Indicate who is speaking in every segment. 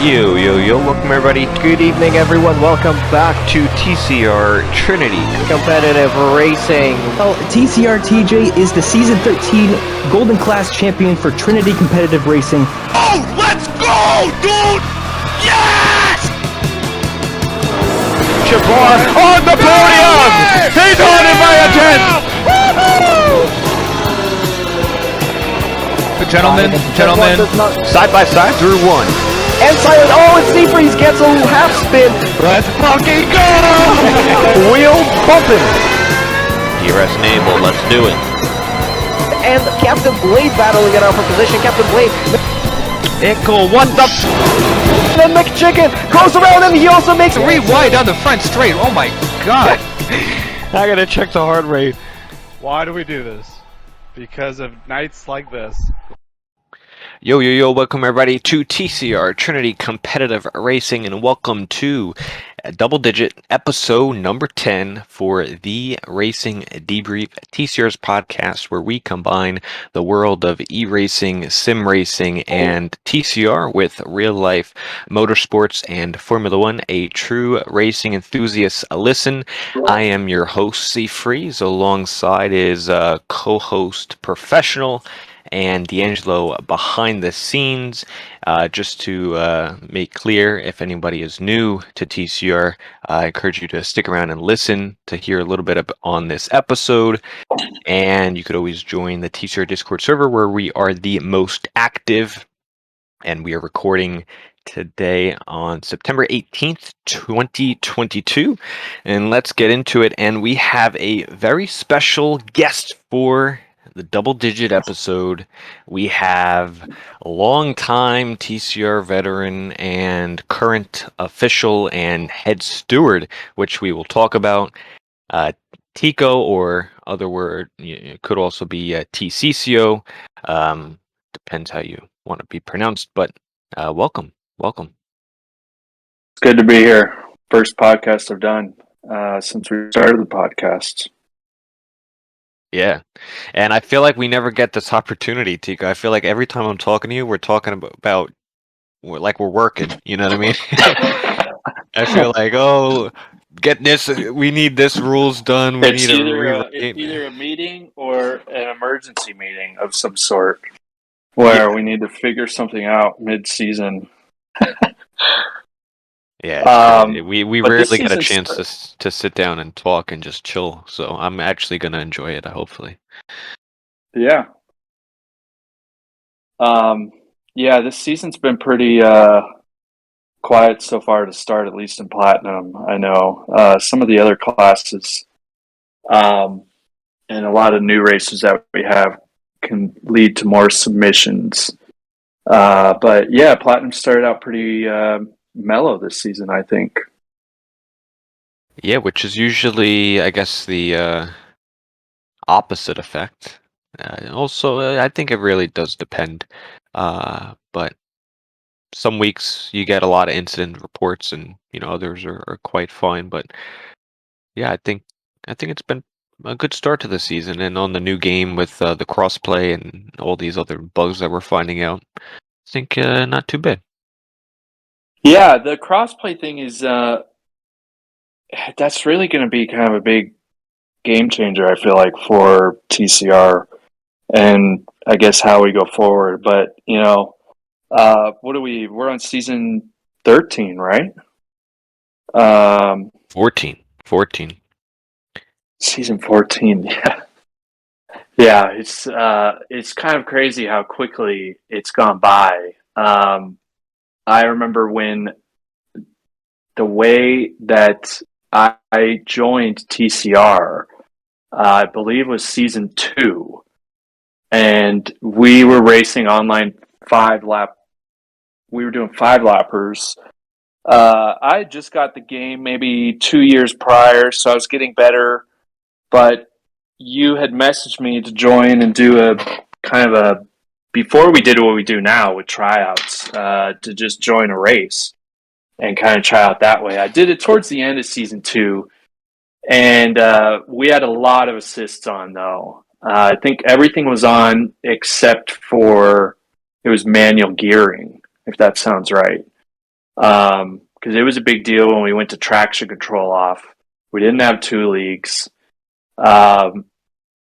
Speaker 1: Yo, welcome everybody. Good evening, everyone. Welcome back to TCR Trinity Competitive Racing.
Speaker 2: Well, TCR TJ is the Season 13 Golden Class Champion for Trinity Competitive Racing.
Speaker 3: Oh, let's go, dude! Yes!
Speaker 1: Jabbar on the podium! He's on it by a 10! Gentlemen, side by side through one.
Speaker 2: And silent, and Seafreeze gets a half spin.
Speaker 3: Let's fucking go!
Speaker 2: Wheel bumping.
Speaker 1: DRS enable, let's do it.
Speaker 2: And Captain Blade battling it out for position. Captain Blade.
Speaker 1: Ickle, what the
Speaker 2: Then McChicken goes around and he also makes
Speaker 3: Rewind down the front straight. Oh my god.
Speaker 1: I gotta check the heart rate.
Speaker 4: Why do we do this? Because of nights like this.
Speaker 1: Yo, welcome everybody to TCR Trinity Competitive Racing, and welcome to Double Digit episode number 10 for the Racing Debrief, TCR's podcast where we combine the world of e-racing, sim racing, and TCR with real life motorsports and Formula One, a true racing enthusiast. Listen, I am your host, C. Freeze, alongside is co-host professional and D'Angelo behind the scenes. Just to make clear, if anybody is new to TCR, I encourage you to stick around and listen to hear a little bit on this episode. And you could always join the TCR Discord server where we are the most active. And we are recording today on September 18th, 2022. And let's get into it. And we have a very special guest for the double digit episode. We have a long-time TCR veteran and current official and head steward, which we will talk about. TCO, or other word, it could also be tcco. Depends how you want to be pronounced, but welcome.
Speaker 5: It's good to be here. First podcast I've done since we started the podcast.
Speaker 1: Yeah, and I feel like we never get this opportunity, Tico. I feel like every time I'm talking to you, we're talking about like we're working. You know what I mean? I feel like, get this. We need this rules done.
Speaker 5: It's either a meeting or an emergency meeting of some sort where we need to figure something out mid-season.
Speaker 1: Yeah, we rarely get a chance to sit down and talk and just chill. So I'm actually gonna enjoy it, hopefully.
Speaker 5: Yeah. This season's been pretty quiet so far to start, at least in Platinum. I know some of the other classes and a lot of new races that we have can lead to more submissions. But yeah, Platinum started out pretty mellow this season, I think.
Speaker 1: Yeah, which is usually, I guess, the opposite effect. Also, I think it really does depend. But some weeks you get a lot of incident reports, and others are quite fine. But yeah, I think it's been a good start to the season, and on the new game with the crossplay and all these other bugs that we're finding out, I think not too bad.
Speaker 5: Yeah, the crossplay thing is that's really going to be kind of a big game changer, I feel like, for TCR and I guess how we go forward. But what are we? We're on season 13, right?
Speaker 1: 14.
Speaker 5: Season 14. Yeah. It's kind of crazy how quickly it's gone by. I remember when the way that I joined TCR, I believe was season 2, and we were racing online 5-lap. We were doing 5-lappers. I had just got the game maybe 2 years prior, so I was getting better. But you had messaged me to join and do a kind of a, before we did what we do now with tryouts, to just join a race and kind of try out that way. I did it towards the end of season 2, and we had a lot of assists on, though. I think everything was on except for it was manual gearing, if that sounds right. Because it was a big deal when we went to traction control off. We didn't have two leagues. Um,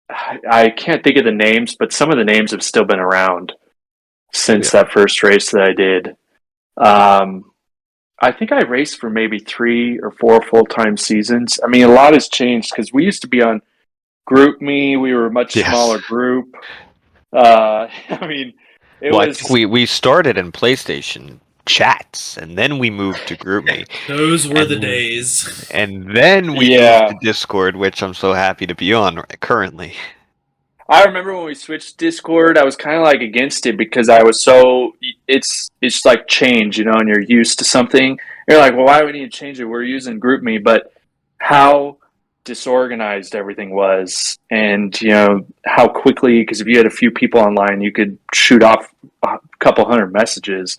Speaker 5: I can't think of the names, but some of the names have still been around since that first race that I did. I think I raced for maybe 3 or 4 full-time seasons. I mean, a lot has changed because we used to be on Group Me. We were a much smaller group. I mean, it
Speaker 1: Well, I
Speaker 5: was
Speaker 1: think we started in PlayStation chats, and then we moved to GroupMe,
Speaker 6: Those were the
Speaker 1: and
Speaker 6: days.
Speaker 1: and then we moved to Discord, which I'm so happy to be on currently.
Speaker 5: I remember when we switched Discord, I was kind of like against it because I was so it's like change, you know, and you're used to something. You're like, well, why do we need to change it? We're using GroupMe, but how disorganized everything was, and you know how quickly, because if you had a few people online, you could shoot off a couple hundred messages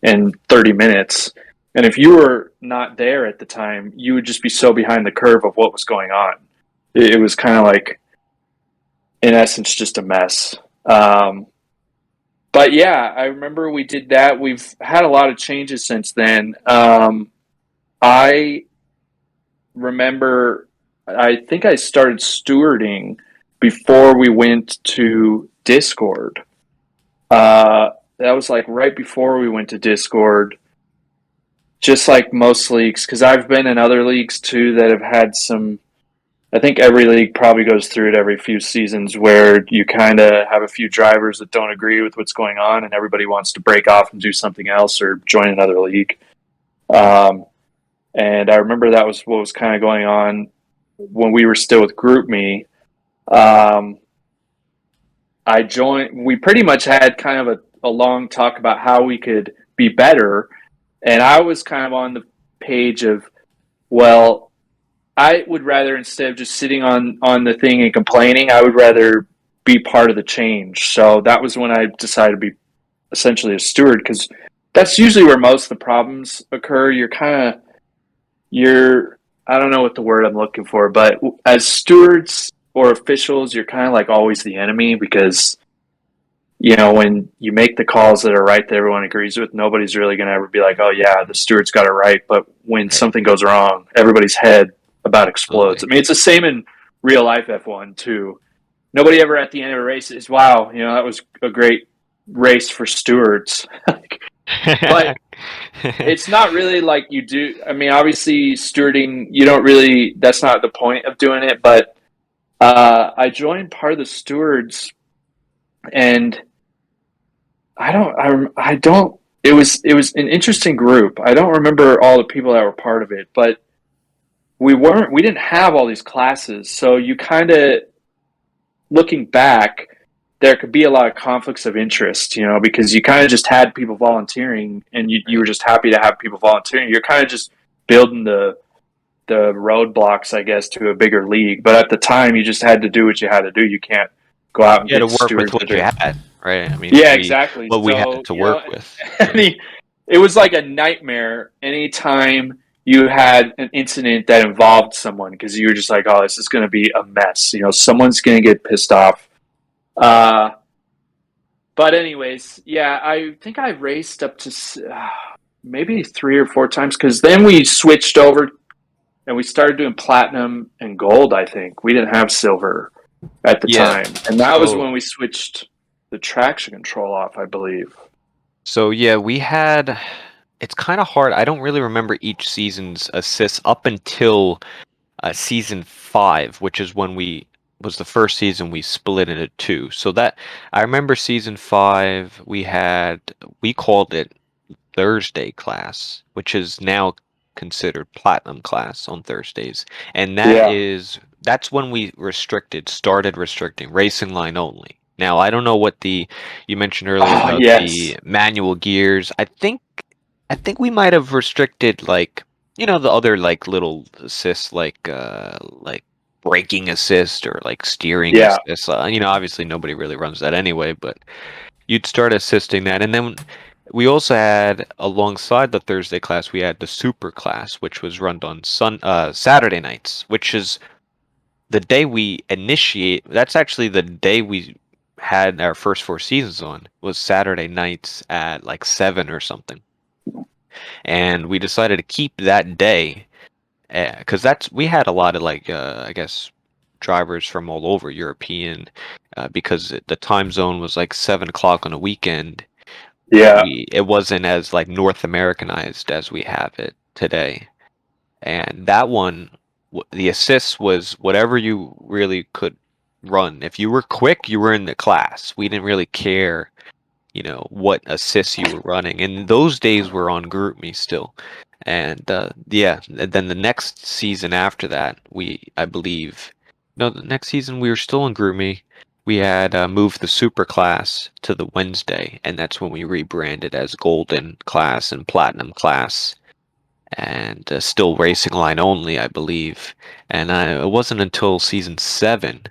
Speaker 5: in 30 minutes. And if you were not there at the time, you would just be so behind the curve of what was going on. It was kind of like, in essence, just a mess. But yeah, I remember we did that. We've had a lot of changes since then. I remember, I think I started stewarding before we went to Discord. That was like right before we went to Discord. Just like most leagues, because I've been in other leagues too that have had some. I think every league probably goes through it every few seasons where you kind of have a few drivers that don't agree with what's going on and everybody wants to break off and do something else or join another league. And I remember that was what was kind of going on when we were still with GroupMe. I joined, we pretty much had kind of a long talk about how we could be better. And I was kind of on the page of, well, I would rather, instead of just sitting on the thing and complaining, I would rather be part of the change. So that was when I decided to be essentially a steward, because that's usually where most of the problems occur. I don't know what the word I'm looking for, but as stewards or officials, you're kind of like always the enemy, because you know, when you make the calls that are right that everyone agrees with, nobody's really going to ever be like, oh yeah, the steward's got it right. But when something goes wrong, everybody's head about explodes. I mean, it's the same in real life F1 too. Nobody ever at the end of a race is, wow, you know, that was a great race for stewards. But it's not really like you do. I mean, obviously stewarding, you don't really, that's not the point of doing it. But I joined part of the stewards, and I don't, it was an interesting group. I don't remember all the people that were part of it, but we didn't have all these classes. So you kind of, looking back, there could be a lot of conflicts of interest, you know, because you kind of just had people volunteering, and you were just happy to have people volunteering. You're kind of just building the roadblocks, I guess, to a bigger league. But at the time, you just had to do what you had to do. You can't go out and
Speaker 1: You had
Speaker 5: get
Speaker 1: to work with
Speaker 5: stewards.
Speaker 1: what you had, right? I mean,
Speaker 5: Yeah, exactly.
Speaker 1: what we
Speaker 5: So,
Speaker 1: had to
Speaker 5: you know,
Speaker 1: work with.
Speaker 5: I mean, it was like a nightmare anytime you had an incident that involved someone, because you were just like, oh, this is going to be a mess. You know, someone's going to get pissed off. But anyways, yeah, I think I raced up to maybe 3 or 4 times, because then we switched over and we started doing platinum and gold. I think we didn't have silver at the time, and that was when we switched the traction control off, I believe.
Speaker 1: So yeah, we had. It's kind of hard. I don't really remember each season's assists up until season 5, which is when was the first season we split into two. So that I remember season 5, we called it Thursday class, which is now considered platinum class on Thursdays, and that's when we started restricting racing line only. Now I don't know what you mentioned earlier about
Speaker 5: Yes.
Speaker 1: the manual gears. I think we might have restricted, like, you know, the other like little assists, like braking assist or like steering
Speaker 5: Yeah.
Speaker 1: assist. You know, obviously nobody really runs that anyway, but you'd start assisting that. And then we also had, alongside the Thursday class, we had the super class, which was run on Saturday nights, which is the day we initiate. That's actually the day we had our first 4 seasons on, was Saturday nights at like 7 or something. and we decided to keep that day because we had a lot of like I guess drivers from all over European because the time zone was like 7 o'clock on a weekend.
Speaker 5: Yeah.
Speaker 1: It wasn't as like North Americanized as we have it today. And that one, the assist was whatever you really could run. If you were quick, you were in the class. We didn't really care, what assists you were running. And those days were on GroupMe still. And yeah, and then the next season after that, I believe, no, the next season we were still in GroupMe. We had moved the super class to the Wednesday, and that's when we rebranded as Golden class and Platinum class and still racing line only, I believe. And it wasn't until season 7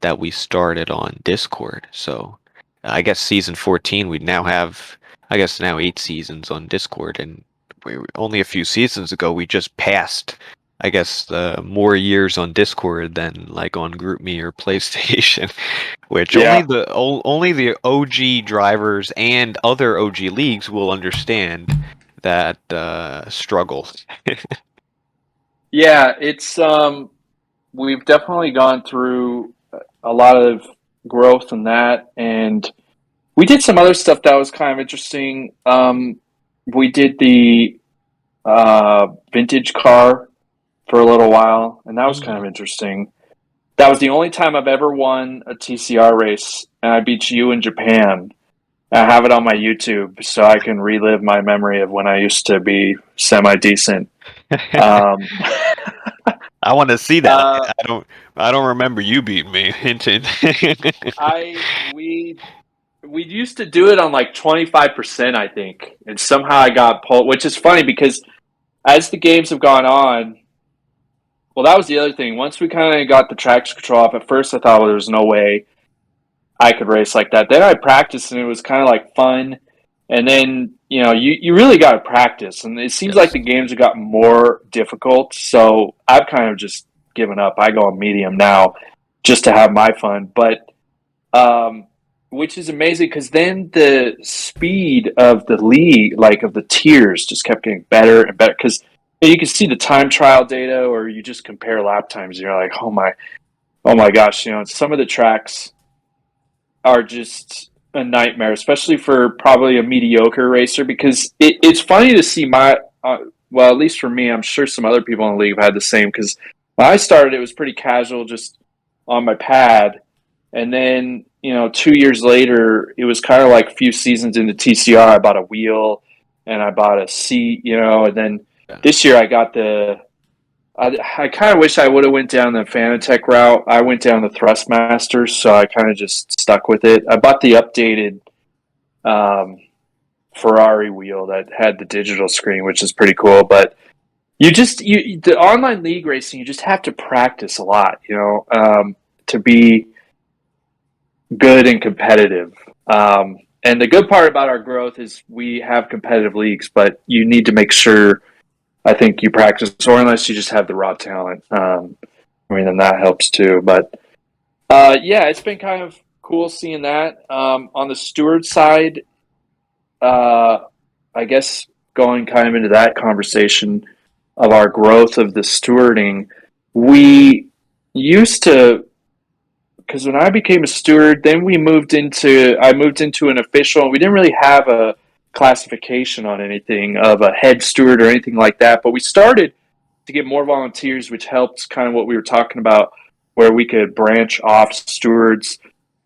Speaker 1: that we started on Discord. So I guess season 14, we now have, I guess now 8 seasons on Discord. And only a few seasons ago, we just passed, I guess, more years on Discord than like on GroupMe or PlayStation. Which
Speaker 5: Yeah.
Speaker 1: only the OG drivers and other OG leagues will understand that struggle.
Speaker 5: Yeah, it's we've definitely gone through a lot of growth in that, and we did some other stuff that was kind of interesting. We did the vintage car for a little while, and that was kind of interesting. That was the only time I've ever won a TCR race, and I beat you in Japan. I have it on my YouTube, so I can relive my memory of when I used to be semi decent. Um,
Speaker 1: I want to see that.
Speaker 5: uh,
Speaker 1: I don't remember you beating me.
Speaker 5: I we used to do it on like 25%, I think, and somehow I got pulled, which is funny because as the games have gone on, well, that was the other thing. Once we kind of got the traction control off, at first I thought, well, there was no way I could race like that. Then I practiced, and it was kind of like fun. And then you really got to practice, and it seems like
Speaker 1: Yes.
Speaker 5: the games have gotten more difficult. So I've kind of just given up. I go on medium now, just to have my fun. But which is amazing because then the speed of the league, like of the tiers, just kept getting better and better. Because you can see the time trial data, or you just compare lap times, and you're like, oh my gosh, some of the tracks are just a nightmare, especially for probably a mediocre racer. Because it's funny to see well, at least for me, I'm sure some other people in the league have had the same. Because when I started, it was pretty casual, just on my pad, and then 2 years later, it was kind of like a few seasons into TCR. I bought a wheel and I bought a seat, and then
Speaker 1: Yeah.
Speaker 5: this year I got I kind of wish I would have went down the Fanatec route. I went down the Thrustmaster, so I kind of just stuck with it. I bought the updated Ferrari wheel that had the digital screen, which is pretty cool. But the online league racing, you just have to practice a lot, to be good and competitive. And the good part about our growth is we have competitive leagues, but you need to make sure, I think, you practice, or unless you just have the raw talent. Then that helps too. But yeah, it's been kind of cool seeing that. On the Steward side, I guess going kind of into that conversation of our growth of the stewarding, we used to, because when I became a steward, then I moved into an official, and we didn't really have a classification on anything of a head steward or anything like that. But we started to get more volunteers, which helped kind of what we were talking about, where we could branch off stewards.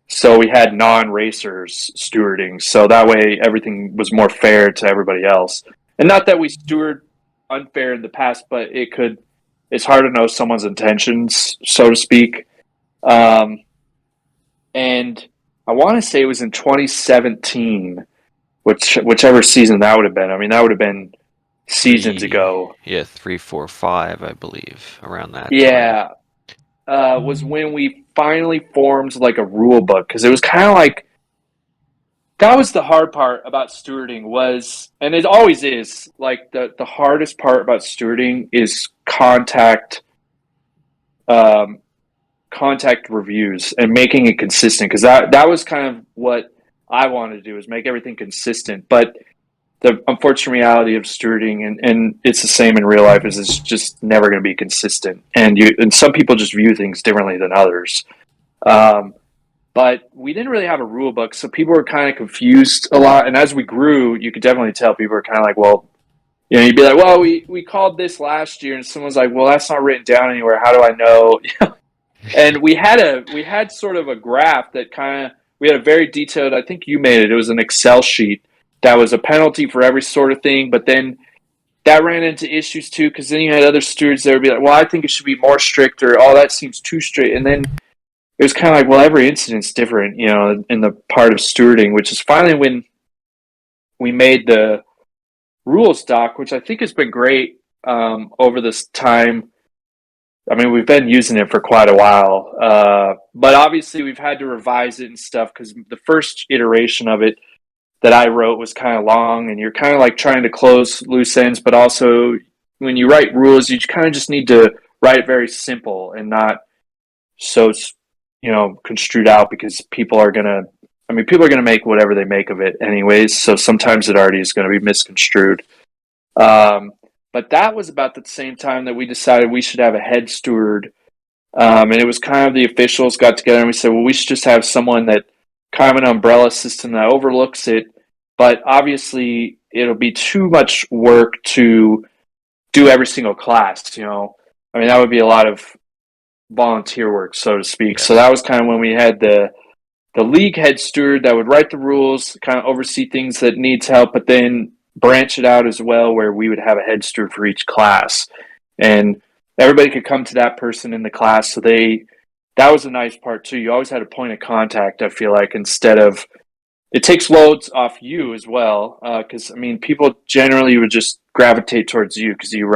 Speaker 5: So we had non-racers stewarding. So that way everything was more fair to everybody else. And not that we steward unfair in the past, but it's hard to know someone's intentions, so to speak. And I want to say it was in 2017, whichever season that would have been. I mean, that would have been seasons ago.
Speaker 1: Yeah, 3, 4, 5, I believe, around that time.
Speaker 5: Yeah, was when we finally formed like a rule book, because it was kind of like, that was the hard part about stewarding was, and it always is, like the hardest part about stewarding is contact reviews and making it consistent, because that was kind of what I wanted to do, is make everything consistent. But the unfortunate reality of stewarding, and it's the same in real life, is it's just never going to be consistent. And some people just view things differently than others. But we didn't really have a rule book, so people were kind of confused a lot. And as we grew, you could definitely tell people were kind of like, well, you'd be like, well, we called this last year, and someone's like, well, that's not written down anywhere. How do I know? And we had sort of a graph that we had a very detailed. I think you made it. It was an Excel sheet that was a penalty for every sort of thing, but then that ran into issues too, because then you had other stewards that would be like, well, I think it should be more strict, or oh, that seems too strict, and then it was kind of like, well, every incident's different, in the part of stewarding, which is finally when we made the rules doc, which I think has been great over this time. I mean, we've been using it for quite a while, but obviously we've had to revise it and stuff because the first iteration of it that I wrote was kind of long, and you're kind of like trying to close loose ends, but also when you write rules, you kind of just need to write it very simple and not so construed out, because people are gonna make whatever they make of it anyways. So sometimes it already is going to be misconstrued. But that was about the same time that we decided we should have a head steward. And it was kind of the officials got together and we said, well, we should just have someone that kind of an umbrella system that overlooks it. But obviously it'll be too much work to do every single class, I mean, that would be a lot of volunteer work, so to speak.
Speaker 1: Yes.
Speaker 5: So that was kind of when we had the league head steward that would write the rules, kind of oversee things that needs help, but then branch it out as well, where we would have a head steward for each class, and everybody could come to that person in the class. So that was a nice part too. You always had a point of contact, I feel like, instead of, it takes loads off you as well, because I mean, people generally would just gravitate towards you because you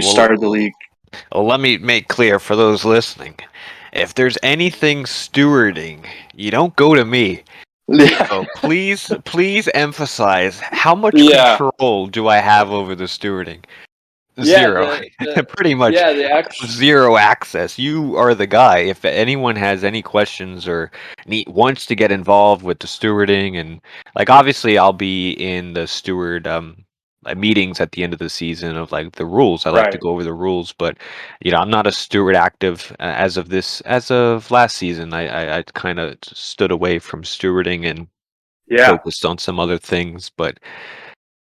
Speaker 5: started the league.
Speaker 1: Well, let me make clear for those listening. If there's anything stewarding, you don't go to me.
Speaker 5: Yeah.
Speaker 1: So please emphasize, how much
Speaker 5: Yeah.
Speaker 1: control do I have over the stewarding?
Speaker 5: Yeah,
Speaker 1: Zero. Pretty much
Speaker 5: the
Speaker 1: zero access. You are the guy. If anyone has any questions or wants to get involved with the stewarding, and like obviously I'll be in the steward meetings at the end of the season of like the rules. I like to
Speaker 5: Right.
Speaker 1: go over the rules, but I'm not a steward active as of last season. I kind of stood away from stewarding and focused on some other things, but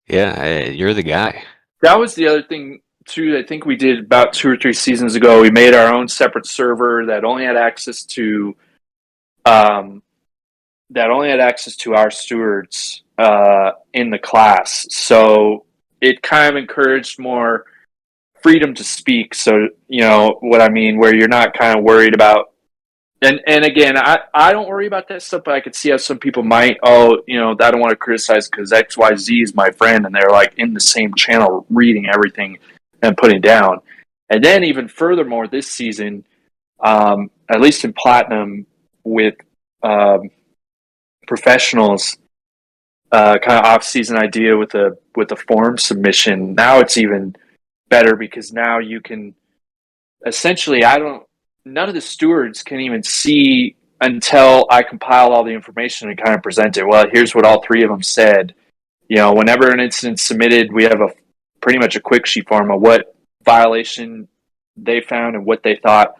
Speaker 1: yeah, you're the guy.
Speaker 5: That was the other thing too. I think we did about 2 or 3 seasons ago. We made our own separate server that only had access to our stewards in the class. So it kind of encouraged more freedom to speak. So what I mean, where you're not kind of worried about. And again, I don't worry about that stuff, but I could see how some people might. I don't want to criticize because XYZ is my friend, and they're like in the same channel reading everything and putting down. And then even furthermore, this season, at least in Platinum, with professionals, kind of off-season idea with a form submission. Now it's even better because now you can essentially. None of the stewards can even see until I compile all the information and kind of present it. Well, here's what all 3 of them said. Whenever an incident's submitted, we have pretty much a quick sheet form of what violation they found and what they thought.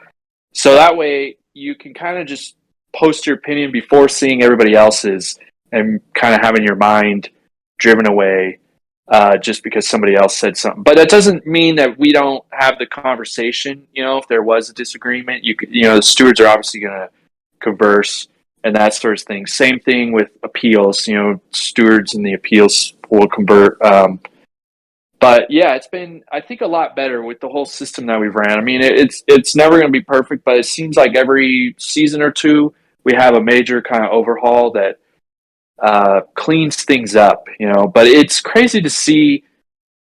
Speaker 5: So that way you can kind of just post your opinion before seeing everybody else's and kind of having your mind driven away just because somebody else said something. But that doesn't mean that we don't have the conversation. If there was a disagreement, the stewards are obviously going to converse and that sort of thing. Same thing with appeals. Stewards and the appeals will convert. But yeah, it's been, I think, a lot better with the whole system that we've ran. I mean, it's never going to be perfect, but it seems like every season or two we have a major kind of overhaul that cleans things up, but it's crazy to see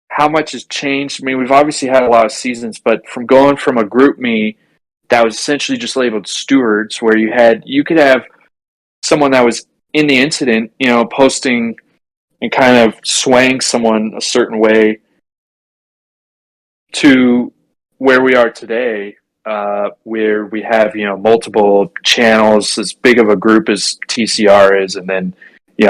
Speaker 5: how much has changed. I mean, we've obviously had a lot of seasons, but from going from a group me that was essentially just labeled stewards, where you could have someone that was in the incident, posting and kind of swaying someone a certain way, to where we are today, where we have, multiple channels, as big of a group as TCR is, and then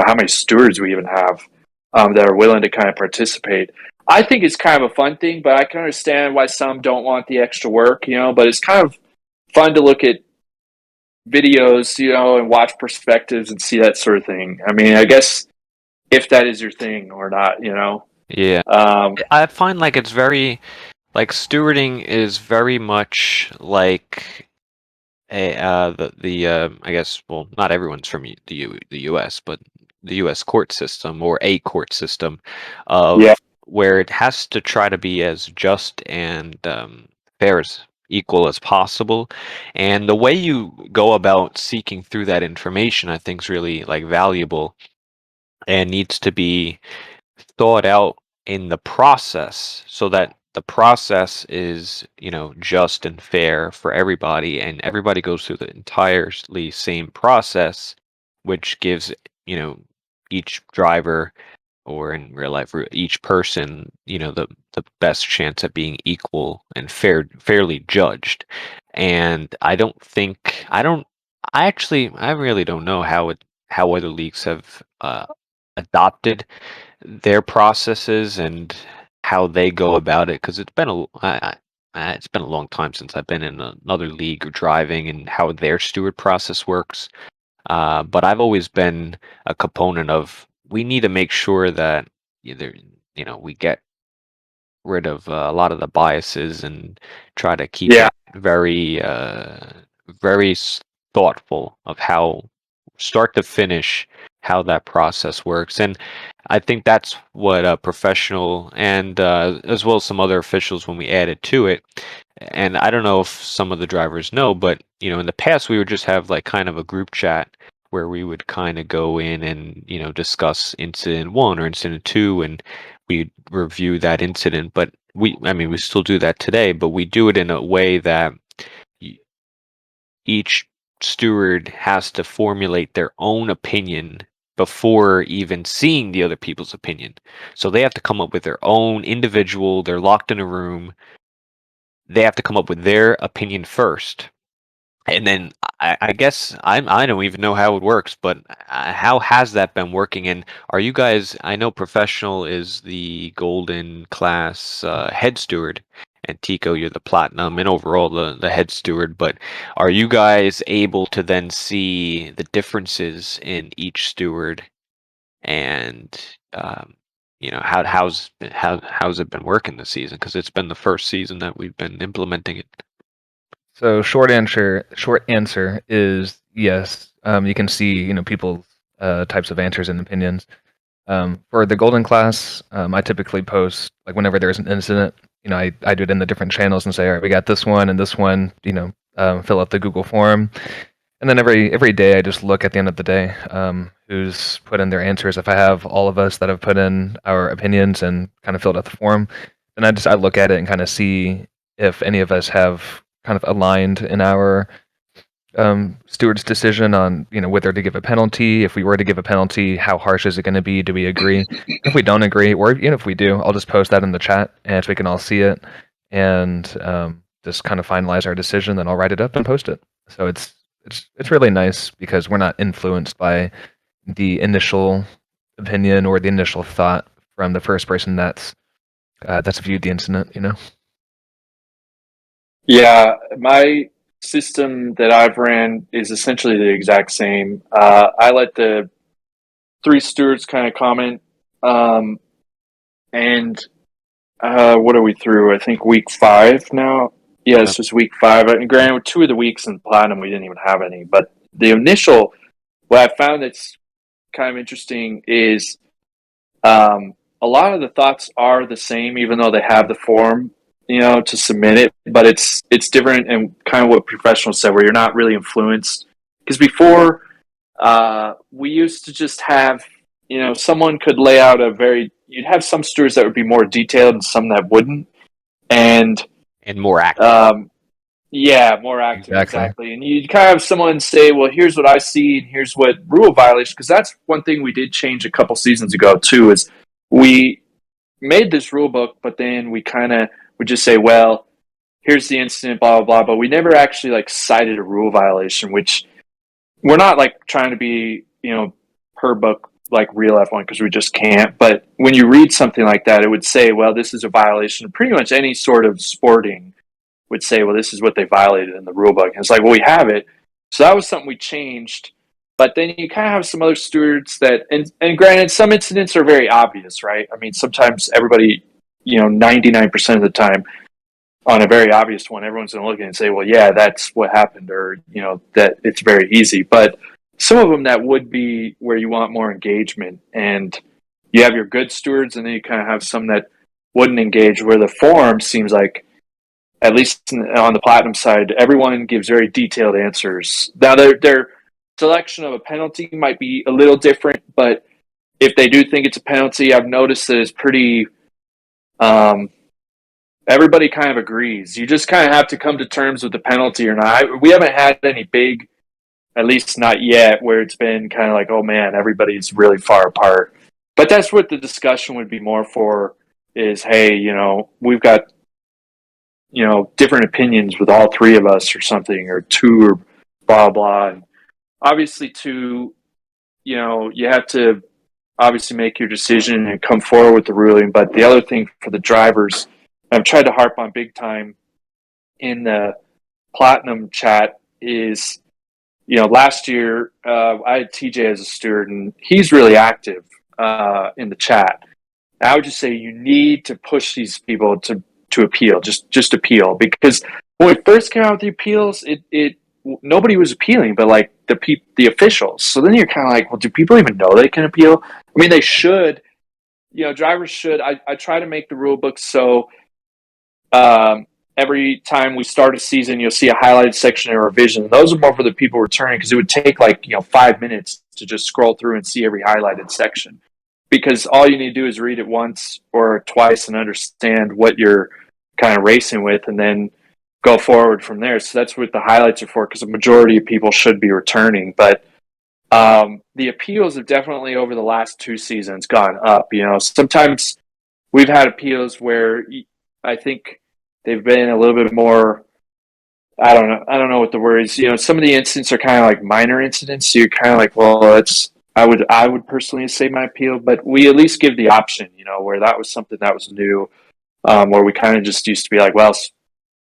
Speaker 5: how many stewards we even have. that are willing to kind of participate. I think it's kind of a fun thing, but I can understand why some don't want the extra work, but it's kind of fun to look at videos, and watch perspectives and see that sort of thing. I mean, I guess if that is your thing or not.
Speaker 1: Yeah.
Speaker 5: Um,
Speaker 1: I find like it's very like stewarding is very much like I guess, well, not everyone's from the U.S., but the U.S. court system or a court system
Speaker 5: yeah,
Speaker 1: of where it has to try to be as just and fair as equal as possible. And the way you go about seeking through that information, I think, is really like valuable and needs to be thought out in the process so that the process is, just and fair for everybody, and everybody goes through the entirely same process, which gives, each driver, or in real life, each person, the best chance at being equal and fairly judged. And I really don't know how other leagues have adopted their processes and how they go about it, because it's been a long time since I've been in another league or driving, and how their steward process works. But I've always been a component of, we need to make sure that either we get rid of a lot of the biases and try to keep
Speaker 5: yeah,
Speaker 1: it very thoughtful of how, start to finish, how that process works. And I think that's what a professional, and as well as some other officials, when we added to it. And I don't know if some of the drivers know, but in the past we would just have like kind of a group chat where we would kind of go in and discuss incident one or incident two, and we review that incident. But we still do that today, but we do it in a way that y- each steward has to formulate their own opinion before even seeing the other people's opinion. So they have to come up with their own individual, they're locked in a room, they have to come up with their opinion first. And then I guess I don't even know how it works, but how has that been working? And are you guys? I know professional is the golden class head steward, and Tico, you're the platinum, and overall the head steward. But are you guys able to then see the differences in each steward, and how's it been working this season? Because it's been the first season that we've been implementing it.
Speaker 3: So short answer is yes. You can see, people's types of answers and opinions. For the golden class, I typically post like whenever there's an incident. I do it in the different channels and say, all right, we got this one and this one. Fill out the Google form, and then every day I just look at the end of the day, who's put in their answers. If I have all of us that have put in our opinions and kind of filled out the form, then I look at it and kind of see if any of us have kind of aligned in our steward's decision on whether to give a penalty. If we were to give a penalty, how harsh is it going to be? Do we agree? And if we don't agree, or even if we do, I'll just post that in the chat, and so we can all see it, and just kind of finalize our decision. Then I'll write it up and post it. So it's really nice because we're not influenced by the initial opinion or the initial thought from the first person that's viewed the incident.
Speaker 5: yeah. My system that I've ran is essentially the exact same. I let the three stewards kind of comment, and what are we through? I think week 5 now. Yeah, this was week 5. And granted, 2 of the weeks in Platinum we didn't even have any. But the initial, what I found that's kind of interesting is a lot of the thoughts are the same, even though they have the form, to submit it. But it's different, and kind of what professionals said, where you're not really influenced. Because before, we used to just have, someone could lay out you'd have some stewards that would be more detailed and some that wouldn't. And
Speaker 1: More active.
Speaker 5: yeah, more active,
Speaker 3: Exactly.
Speaker 5: exactly. And you kind of have someone say, well, here's what I see, and here's what rule violation, because that's one thing we did change a couple seasons ago, too, is we made this rule book, but then we kind of would just say, well, here's the incident, blah, blah, blah, but we never actually, like, cited a rule violation, which we're not, like, trying to be, per book like real F1 because we just can't. But when you read something like that, it would say, well, this is a violation. Pretty much any sort of sporting would say, well, this is what they violated in the rule book. And it's like, well, we have it. So that was something we changed. But then you kind of have some other stewards that, and granted, some incidents are very obvious, right? I mean, sometimes everybody, 99% of the time on a very obvious one, everyone's going to look at it and say, well, yeah, that's what happened, or, that it's very easy. But some of them that would be where you want more engagement, and you have your good stewards, and then you kind of have some that wouldn't engage, where the form seems like, at least on the platinum side, everyone gives very detailed answers. Now, their selection of a penalty might be a little different, but if they do think it's a penalty, I've noticed that it's pretty everybody kind of agrees. You just kind of have to come to terms with the penalty or not. We haven't had any big, at least not yet, where it's been kind of like, oh man, everybody's really far apart. But that's what the discussion would be more for, is, hey, we've got, different opinions with all three of us or something, or two, or blah, blah. And obviously, too, you have to obviously make your decision and come forward with the ruling. But the other thing for the drivers, I've tried to harp on big time in the platinum chat, is, last year I had TJ as a steward, and he's really active in the chat. I would just say you need to push these people to appeal, just appeal, because when we first came out with the appeals, it nobody was appealing, but like the officials. So then you're kind of like, well, do people even know they can appeal? I mean, they should. Drivers should. I try to make the rule book so every time we start a season, you'll see a highlighted section or revision. Those are more for the people returning, because it would take 5 minutes to just scroll through and see every highlighted section. Because all you need to do is read it once or twice and understand what you're kind of racing with, and then go forward from there. So that's what the highlights are for, because the majority of people should be returning. But the appeals have definitely, over the last 2 seasons, gone up. Sometimes we've had appeals where I think they've been a little bit more, I don't know what the word is. Some of the incidents are kind of like minor incidents. So you're kind of like, well, I would personally say my appeal, but we at least give the option, where that was something that was new, where we kind of just used to be like, well,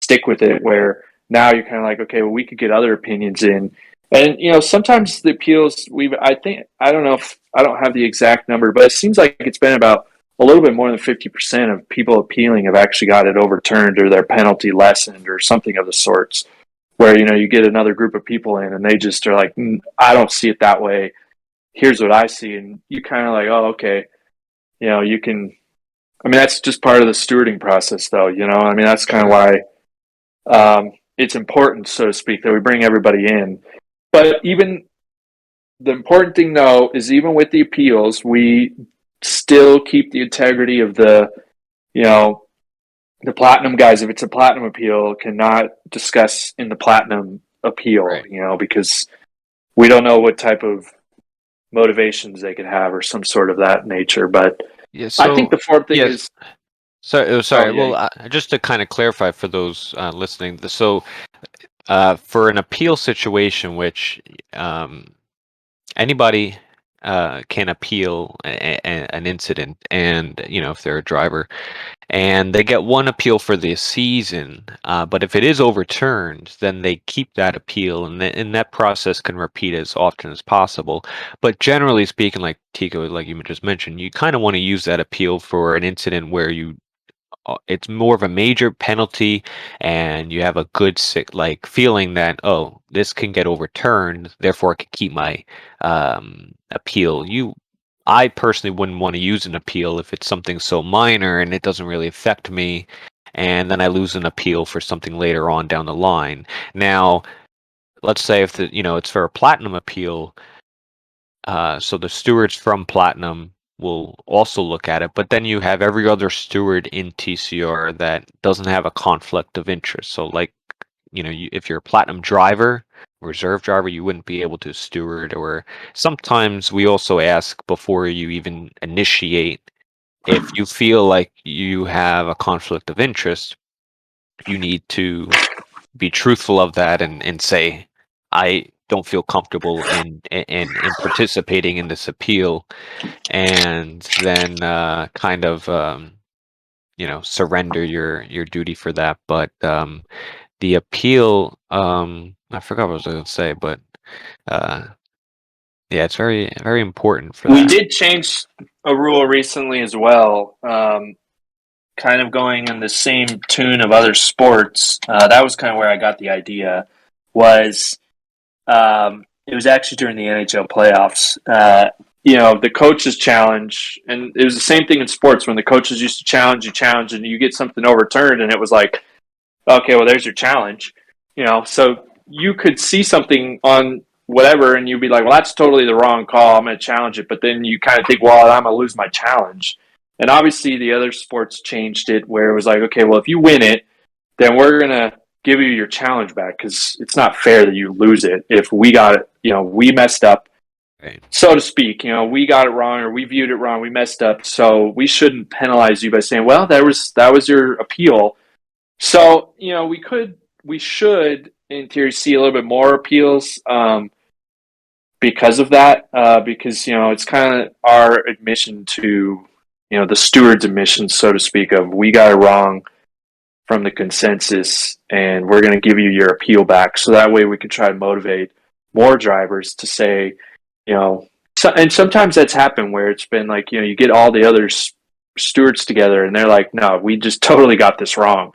Speaker 5: stick with it, where now you're kind of like, okay, well, we could get other opinions in. And, sometimes the appeals, I don't know if, I don't have the exact number, but it seems like it's been about a little bit more than 50% of people appealing have actually got it overturned, or their penalty lessened, or something of the sorts, where, you get another group of people in and they just are like, I don't see it that way. Here's what I see. And you kind of like, oh, okay. You can, that's just part of the stewarding process, though. That's kind of why it's important, so to speak, that we bring everybody in. But even the important thing, though, is even with the appeals, we still keep the integrity of the platinum guys. If it's a platinum appeal, cannot discuss in the platinum appeal, right. Because we don't know what type of motivations they could have, or some sort of that nature. But
Speaker 1: Yeah, so,
Speaker 5: I think the fourth thing is.
Speaker 1: Sorry.
Speaker 5: Oh, yeah.
Speaker 1: Well, just to kind of clarify for those listening, so for an appeal situation, which anybody can appeal an incident, and if they're a driver, and they get one appeal for the season, but if it is overturned, then they keep that appeal, and that process can repeat as often as possible. But generally speaking, like Tico, like you just mentioned, you kind of want to use that appeal for an incident where it's more of a major penalty, and you have a good feeling that, oh, this can get overturned, therefore I can keep my appeal. I personally wouldn't want to use an appeal if it's something so minor and it doesn't really affect me, and then I lose an appeal for something later on down the line. Now, let's say if it's for a platinum appeal, so the stewards from platinum will also look at it, but then you have every other steward in TCR that doesn't have a conflict of interest. So if you're a platinum driver, reserve driver, you wouldn't be able to steward. Or sometimes we also ask before you even initiate, if you feel like you have a conflict of interest, you need to be truthful of that and say, I don't feel comfortable in participating in this appeal, and then kind of surrender your duty for that. But the appeal, I forgot what I was going to say, but yeah, it's very very important for
Speaker 5: We
Speaker 1: that.
Speaker 5: did change a rule recently as well, kind of going in the same tune of other sports. That was kind of where I got the idea. Was it was actually during the NHL playoffs. The coaches challenge, and it was the same thing in sports when the coaches used to challenge, and you get something overturned, and it was like, okay, well, there's your challenge. So you could see something on whatever, and you'd be like, well, that's totally the wrong call. I'm going to challenge it. But then you kind of think, well, I'm going to lose my challenge. And obviously, the other sports changed it where it was like, okay, well, if you win it, then we're going to give you your challenge back because it's not fair that you lose it. If we got it, we messed up,
Speaker 1: Right.
Speaker 5: so to speak. We got it wrong or we viewed it wrong. We messed up. So we shouldn't penalize you by saying, well, that was your appeal. So, we should, in theory, see a little bit more appeals because of that, because, it's kind of our admission to, the steward's admission, so to speak, of we got it wrong from the consensus and we're going to give you your appeal back. So that way we can try to motivate more drivers to say, and sometimes that's happened where it's been like, you get all the other stewards together and they're like, no, we just totally got this wrong.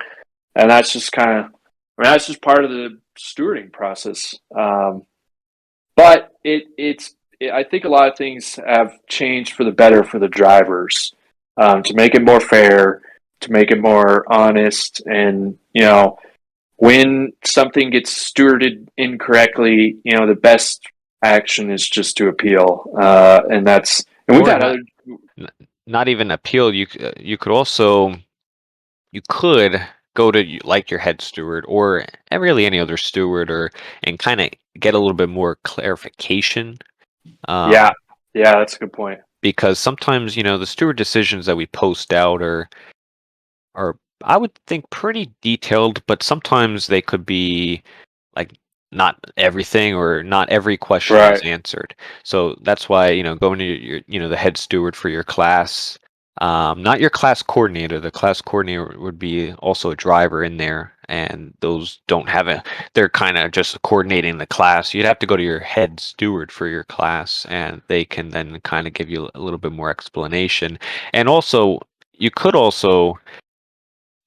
Speaker 5: And that's just that's just part of the stewarding process. But I think a lot of things have changed for the better for the drivers, to make it more fair, to make it more honest. And, when something gets stewarded incorrectly, the best action is just to appeal. And we've
Speaker 1: Or
Speaker 5: had other.
Speaker 1: not even appeal. You could go to like your head steward or really any other steward and kind of get a little bit more clarification.
Speaker 5: Yeah, that's a good point.
Speaker 1: Because sometimes the steward decisions that we post out are I would think pretty detailed, but sometimes they could be like not everything or not every question is
Speaker 5: Right.
Speaker 1: answered. So that's why going to your the head steward for your class, not your class coordinator. The class coordinator would be also a driver in there, and those don't have they're kind of just coordinating the class. You'd have to go to your head steward for your class, and they can then kind of give you a little bit more explanation. And also, you could also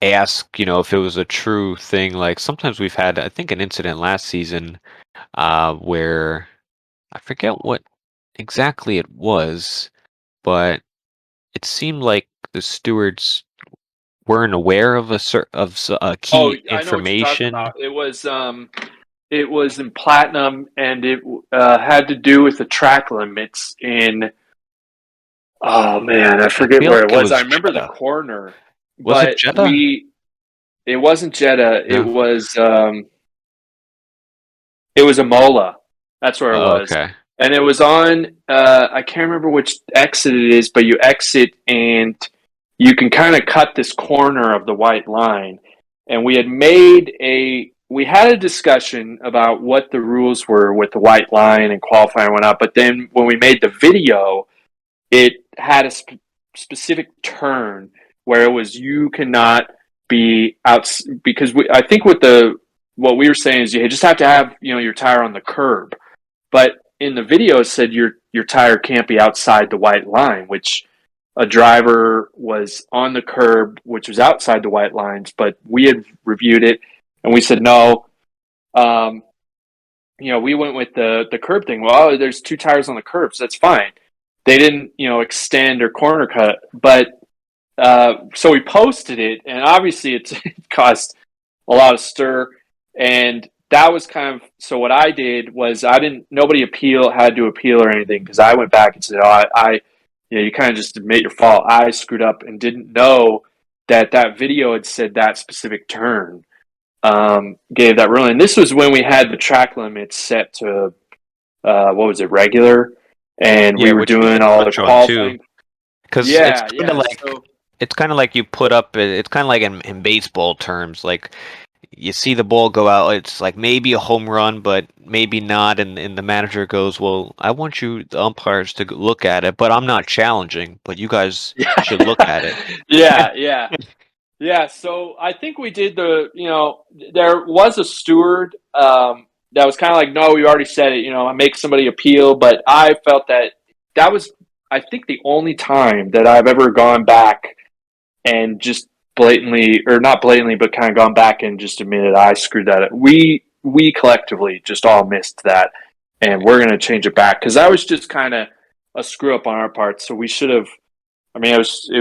Speaker 1: ask, if it was a true thing. Like sometimes we've had, I think, an incident last season where I forget what exactly it was, but it seemed like the stewards weren't aware of key
Speaker 5: I know what you're talking
Speaker 1: information.
Speaker 5: about. It was in platinum, and it had to do with the track limits in. Oh man, I forget
Speaker 1: feel
Speaker 5: where
Speaker 1: like
Speaker 5: it
Speaker 1: it
Speaker 5: was. I
Speaker 1: was
Speaker 5: remember the
Speaker 1: Jeddah.
Speaker 5: corner,
Speaker 1: Was it
Speaker 5: but
Speaker 1: Jeddah?
Speaker 5: it wasn't Jeddah.
Speaker 1: No.
Speaker 5: It was Amola. That's where it
Speaker 1: Oh,
Speaker 5: was,
Speaker 1: okay.
Speaker 5: and it was on. I can't remember which exit it is, but you exit and you can kind of cut this corner of the white line. And we had a discussion about what the rules were with the white line and qualifying and whatnot. But then when we made the video, it had a specific turn where it was you cannot be out because I think what we were saying is you just have to have your tire on the curb, but in the video it said your tire can't be outside the white line, which a driver was on the curb, which was outside the white lines, but we had reviewed it and we said no. We went with the curb thing. Well, there's two tires on the curb, so that's fine. They didn't, extend or corner cut, but so we posted it, and obviously it caused a lot of stir, and that was kind of so. What I did was nobody had to appeal or anything because I went back and said, "Oh, you kind of just admit your fault. I screwed up and didn't know that video had said that specific turn." Gave that ruling. This was when we had the track limits set to what was it, regular, and
Speaker 1: Yeah,
Speaker 5: we were
Speaker 1: which we
Speaker 5: doing
Speaker 1: can
Speaker 5: all the
Speaker 1: touch on too,
Speaker 5: qualifying.
Speaker 1: because
Speaker 5: Yeah, yeah. So
Speaker 1: it's kind of like you put up. It's kind of like in baseball terms, like you see the ball go out. It's like maybe a home run, but maybe not. And the manager goes, "Well, I want you, the umpires, to look at it, but I'm not challenging. But you guys should look at it."
Speaker 5: Yeah, yeah. Yeah, so I think we did there was a steward that was kind of like, no, we already said it, I make somebody appeal, but I felt that was, I think, the only time that I've ever gone back and just blatantly, or not blatantly, but kind of gone back and just admitted I screwed that up. We collectively just all missed that, and we're going to change it back because that was just kind of a screw up on our part. So we should have. I mean,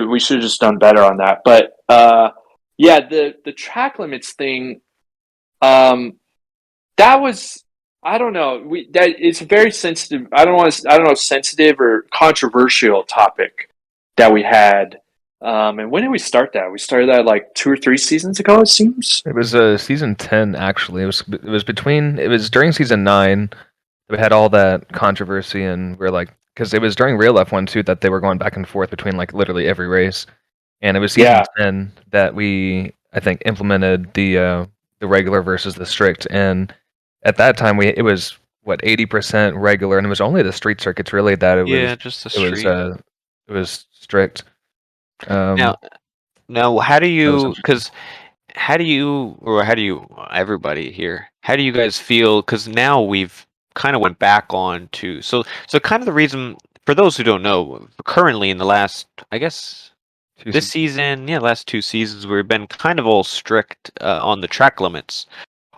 Speaker 5: we should have just done better on that. But yeah, the track limits thing, that was, I don't know. That it's a very sensitive. I don't know, sensitive or controversial topic that we had. And when did we start that? We started that like 2 or 3 seasons ago. It seems.
Speaker 3: It was season 10 actually. It was during season 9 we had all that controversy, and we're like, because it was during real F1 too that they were going back and forth between like literally every race, and it was season
Speaker 5: Yeah.
Speaker 3: 10 that I think implemented the regular versus the strict, and at that time it was what 80% regular, and it was only the street circuits really that
Speaker 1: Yeah, just the street.
Speaker 3: it was strict.
Speaker 1: Now, now, how do
Speaker 3: That was
Speaker 1: you?
Speaker 3: interesting.
Speaker 1: Because how do you, everybody here? How do you guys feel? Because now we've kind of went back on to so kind of the reason for those who don't know. Currently, in the last, I guess,
Speaker 3: Two
Speaker 1: this
Speaker 3: seasons.
Speaker 1: season, yeah, last 2 seasons, we've been kind of all strict on the track limits.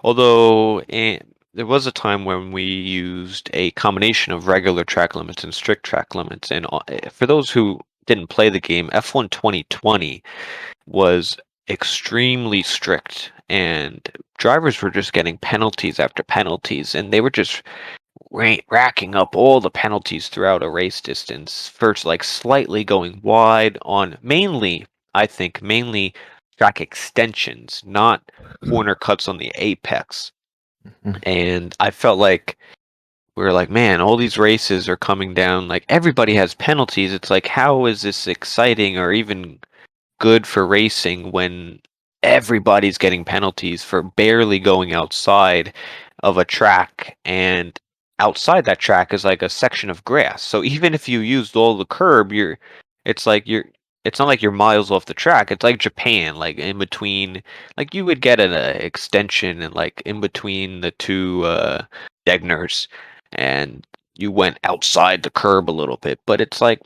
Speaker 1: Although there was a time when we used a combination of regular track limits and strict track limits. And for those who didn't play the game, F1 2020 was extremely strict, and drivers were just getting penalties after penalties, and they were just racking up all the penalties throughout a race distance. First, like slightly going wide on mainly, I think, mainly track extensions, not corner cuts on the apex.
Speaker 3: Mhm.
Speaker 1: And I felt like we were like, man, all these races are coming down. Like everybody has penalties. It's like, how is this exciting or even good for racing when everybody's getting penalties for barely going outside of a track, and outside that track is like a section of grass. So even if you used all the curb, it's like you're it's not like you're miles off the track. It's like Japan, like in between, like you would get an extension and like in between the two Degners, and you went outside the curb a little bit, but it's like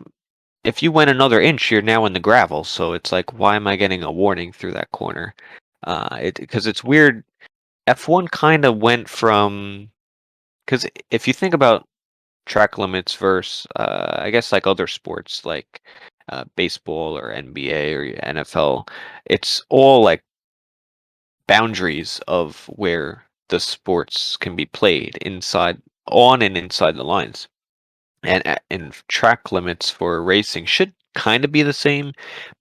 Speaker 1: if you went another inch, you're now in the gravel. So it's like, why am I getting a warning through that corner? Because it's weird. F1 kind of went from, because if you think about track limits versus, I guess, like other sports like baseball or NBA or NFL, it's all like boundaries of where the sports can be played inside, on and inside the lines. And track limits for racing should kind of be the same,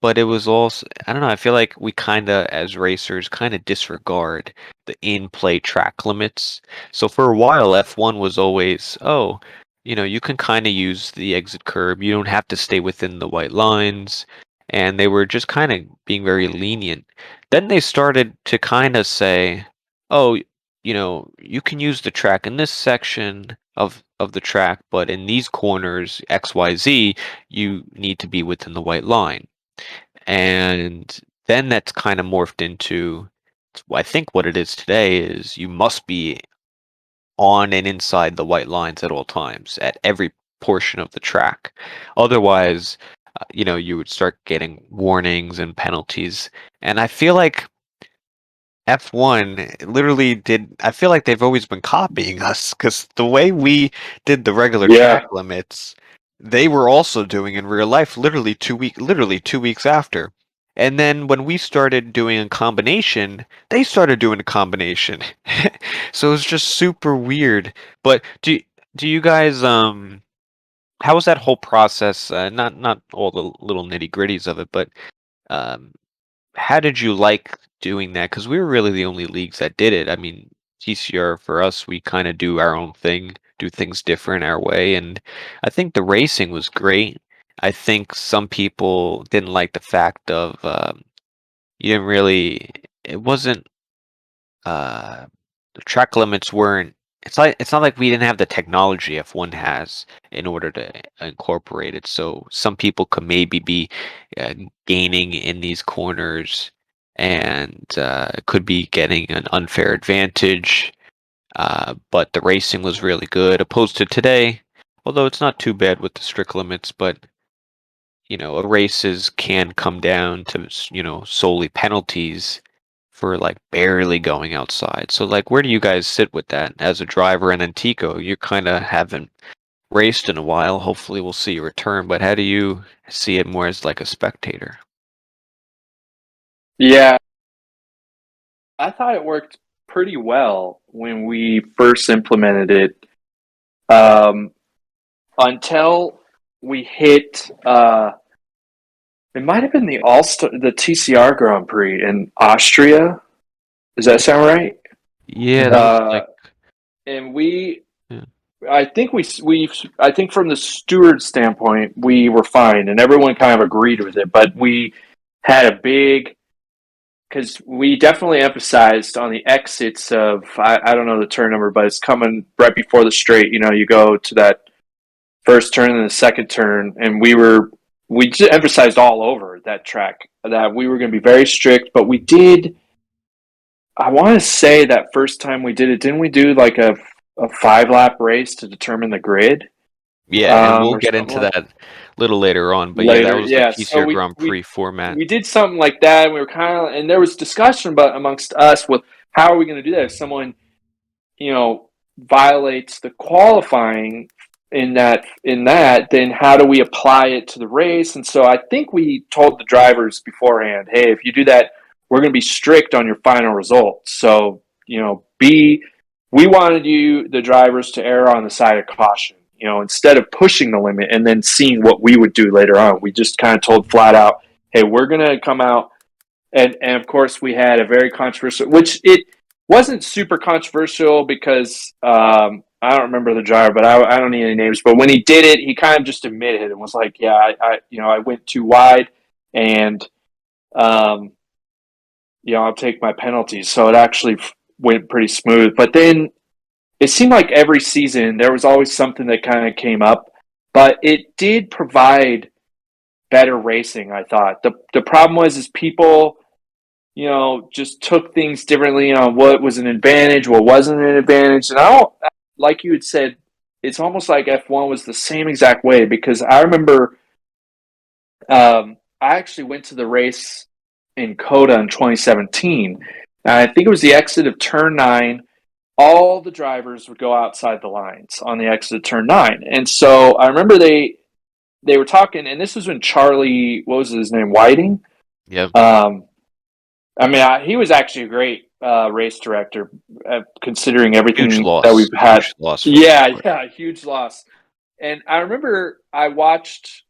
Speaker 1: but it was also, I don't know, I feel like we kind of as racers kind of disregard the in-play track limits. So for a while F1 was always, oh, you can kind of use the exit curb, you don't have to stay within the white lines, and they were just kind of being very lenient. Then they started to kind of say, oh, you can use the track in this section of the track, but in these corners XYZ, you need to be within the white line. And then that's kind of morphed into, I think what it is today is you must be on and inside the white lines at all times at every portion of the track. Otherwise, you would start getting warnings and penalties. And I feel like F1 literally did. I feel like they've always been copying us because the way we did the regular
Speaker 5: Yeah.
Speaker 1: track limits, they were also doing in real life literally 2 weeks after. And then when we started doing a combination, they started doing a combination. So it was just super weird. But do you guys how was that whole process? Not all the little nitty-gritties of it, but um how did you like doing that? Because we were really the only leagues that did it. I mean, TCR for us, we kind of do our own thing, do things different our way, and I think the racing was great. I think some people didn't like the fact of you didn't really. It wasn't. the track limits weren't. It's not like we didn't have the technology F1 has in order to incorporate it. So some people could maybe be gaining in these corners and could be getting an unfair advantage. But the racing was really good, opposed to today. Although it's not too bad with the strict limits, but races can come down to solely penalties for like barely going outside. So like, where do you guys sit with that as a driver and Antico? You kind of haven't raced in a while. Hopefully, we'll see you return. But how do you see it more as like a spectator?
Speaker 5: Yeah, I thought it worked pretty well when we first implemented it. Until we hit, it might have been the TCR Grand Prix in Austria. Does that sound right?
Speaker 1: Yeah, that was
Speaker 5: Uh,
Speaker 1: like.
Speaker 5: and we,
Speaker 1: Yeah.
Speaker 5: I think I think from the steward standpoint, we were fine, and everyone kind of agreed with it. But we had a big, because we definitely emphasized on the exits of, I don't know the turn number, but it's coming right before the straight. You go to that first turn and the second turn, and we just emphasized all over that track that we were going to be very strict. But we did. I want to say that first time we did it, didn't we do like a 5 lap race to determine the grid,
Speaker 1: Yeah, and we'll
Speaker 5: or
Speaker 1: get
Speaker 5: something
Speaker 1: into
Speaker 5: like
Speaker 1: that a little later on. But yeah, that
Speaker 5: later?
Speaker 1: was the
Speaker 5: Yeah. So
Speaker 1: TCR
Speaker 5: we
Speaker 1: Grand
Speaker 5: we
Speaker 1: Prix format.
Speaker 5: we did something like that, and we were kind of, and there was discussion about amongst us with how are we going to do that if someone violates the qualifying in that, then how do we apply it to the race? And so I think we told the drivers beforehand, hey, if you do that, we're going to be strict on your final results. So we wanted the drivers to err on the side of caution. Instead of pushing the limit and then seeing what we would do later on, we just kind of told flat out, hey, we're going to come out, and of course we had a very controversial, which it wasn't super controversial because I don't remember the driver, but I don't need any names. But when he did it, he kind of just admitted it and was like, "Yeah, I went too wide, and um, I'll take my penalties." So it actually went pretty smooth. But then it seemed like every season there was always something that kind of came up, but it did provide better racing. I thought the problem was is people just took things differently on what was an advantage, what wasn't an advantage. And I don't, like you had said, it's almost like F1 was the same exact way, because I remember I actually went to the race in Coda in 2017. And I think it was the exit of turn 9. All the drivers would go outside the lines on the exit of turn 9. And so I remember they were talking, and this was when Charlie, what was his name, Whiting?
Speaker 1: Yep.
Speaker 5: I mean, he was actually a great race director, considering
Speaker 1: Huge
Speaker 5: everything that
Speaker 1: loss.
Speaker 5: we've had.
Speaker 1: Huge loss for the
Speaker 5: Yeah,
Speaker 1: sport.
Speaker 5: yeah, huge loss. And I remember I watched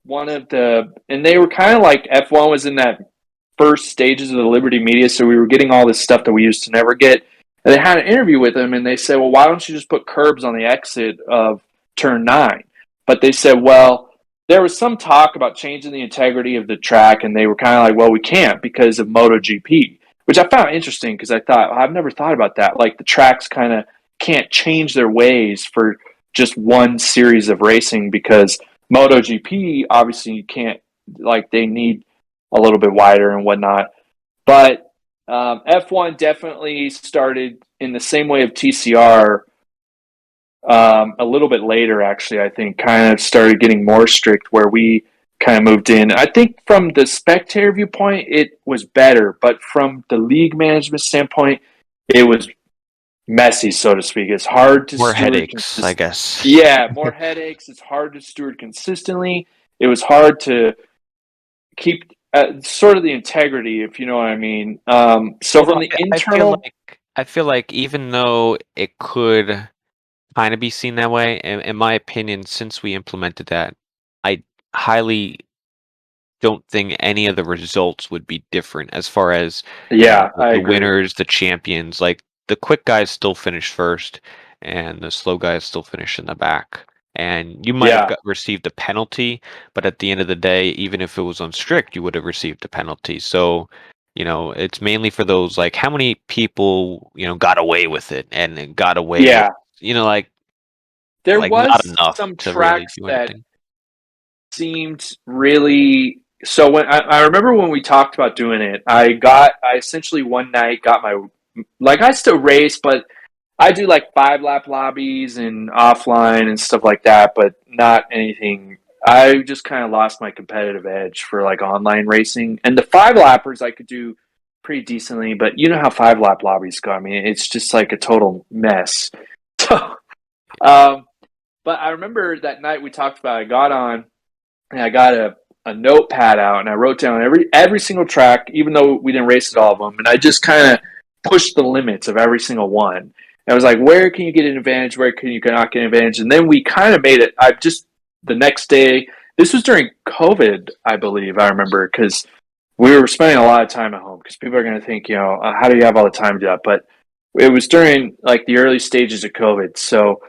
Speaker 5: and they were kind of like F1 was in that first stages of the Liberty Media, so we were getting all this stuff that we used to never get. And they had an interview with him, and they said, "Well, why don't you just put curbs on the exit of turn 9?" But they said, "Well, there was some talk about changing the integrity of the track," and they were kind of like, "Well, we can't because of MotoGP," which I found interesting because I thought, I've never thought about that. Like, the tracks kind of can't change their ways for just one series of racing, because MotoGP, obviously, you can't, like, they need a little bit wider and whatnot. But F1 definitely started in the same way of TCR, a little bit later, actually, I think, kind of started getting more strict, where we kind of moved in. I think from the spectator viewpoint, it was better, but from the league management standpoint, it was messy, so to speak. It's hard to
Speaker 1: More
Speaker 5: steward
Speaker 1: headaches, I
Speaker 5: consistently.
Speaker 1: guess.
Speaker 5: Yeah, more headaches. It's hard to steward consistently. It was hard to keep sort of the integrity, if you know what I mean. So
Speaker 1: Although
Speaker 5: from the
Speaker 1: I feel
Speaker 5: internal,
Speaker 1: like even though it could kind of be seen that way, in my opinion, since we implemented that, I highly don't think any of the results would be different as far as
Speaker 5: yeah, I
Speaker 1: the
Speaker 5: agree.
Speaker 1: winners, the champions. Like the quick guys still finish first, and the slow guys still finish in the back. And you might have
Speaker 5: Yeah,
Speaker 1: received a penalty, but at the end of the day, even if it was on strict, you would have received a penalty. So, it's mainly for those, like, how many people, got away with it and got away with,
Speaker 5: Yeah,
Speaker 1: like
Speaker 5: there
Speaker 1: not
Speaker 5: was
Speaker 1: enough
Speaker 5: some
Speaker 1: to really
Speaker 5: tracks
Speaker 1: do
Speaker 5: that
Speaker 1: anything.
Speaker 5: seemed really. So when I remember when we talked about doing it, I essentially one night got my, like, I still race, but I do like 5 lap lobbies and offline and stuff like that, but not anything. I just kind of lost my competitive edge for like online racing, and the 5 lappers I could do pretty decently, but you know how 5 lap lobbies go. I mean, it's just like a total mess. So, um, but I remember that night we talked about. I got on and I got a notepad out and I wrote down every single track, even though we didn't race at all of them, and I just kind of pushed the limits of every single one. And I was like, where can you get an advantage? Where can you not get an advantage? And then we kind of made it. I just the next day. This was during COVID, I believe. I remember because we were spending a lot of time at home because people are going to think, how do you have all the time to do that? But it was during like the early stages of COVID, so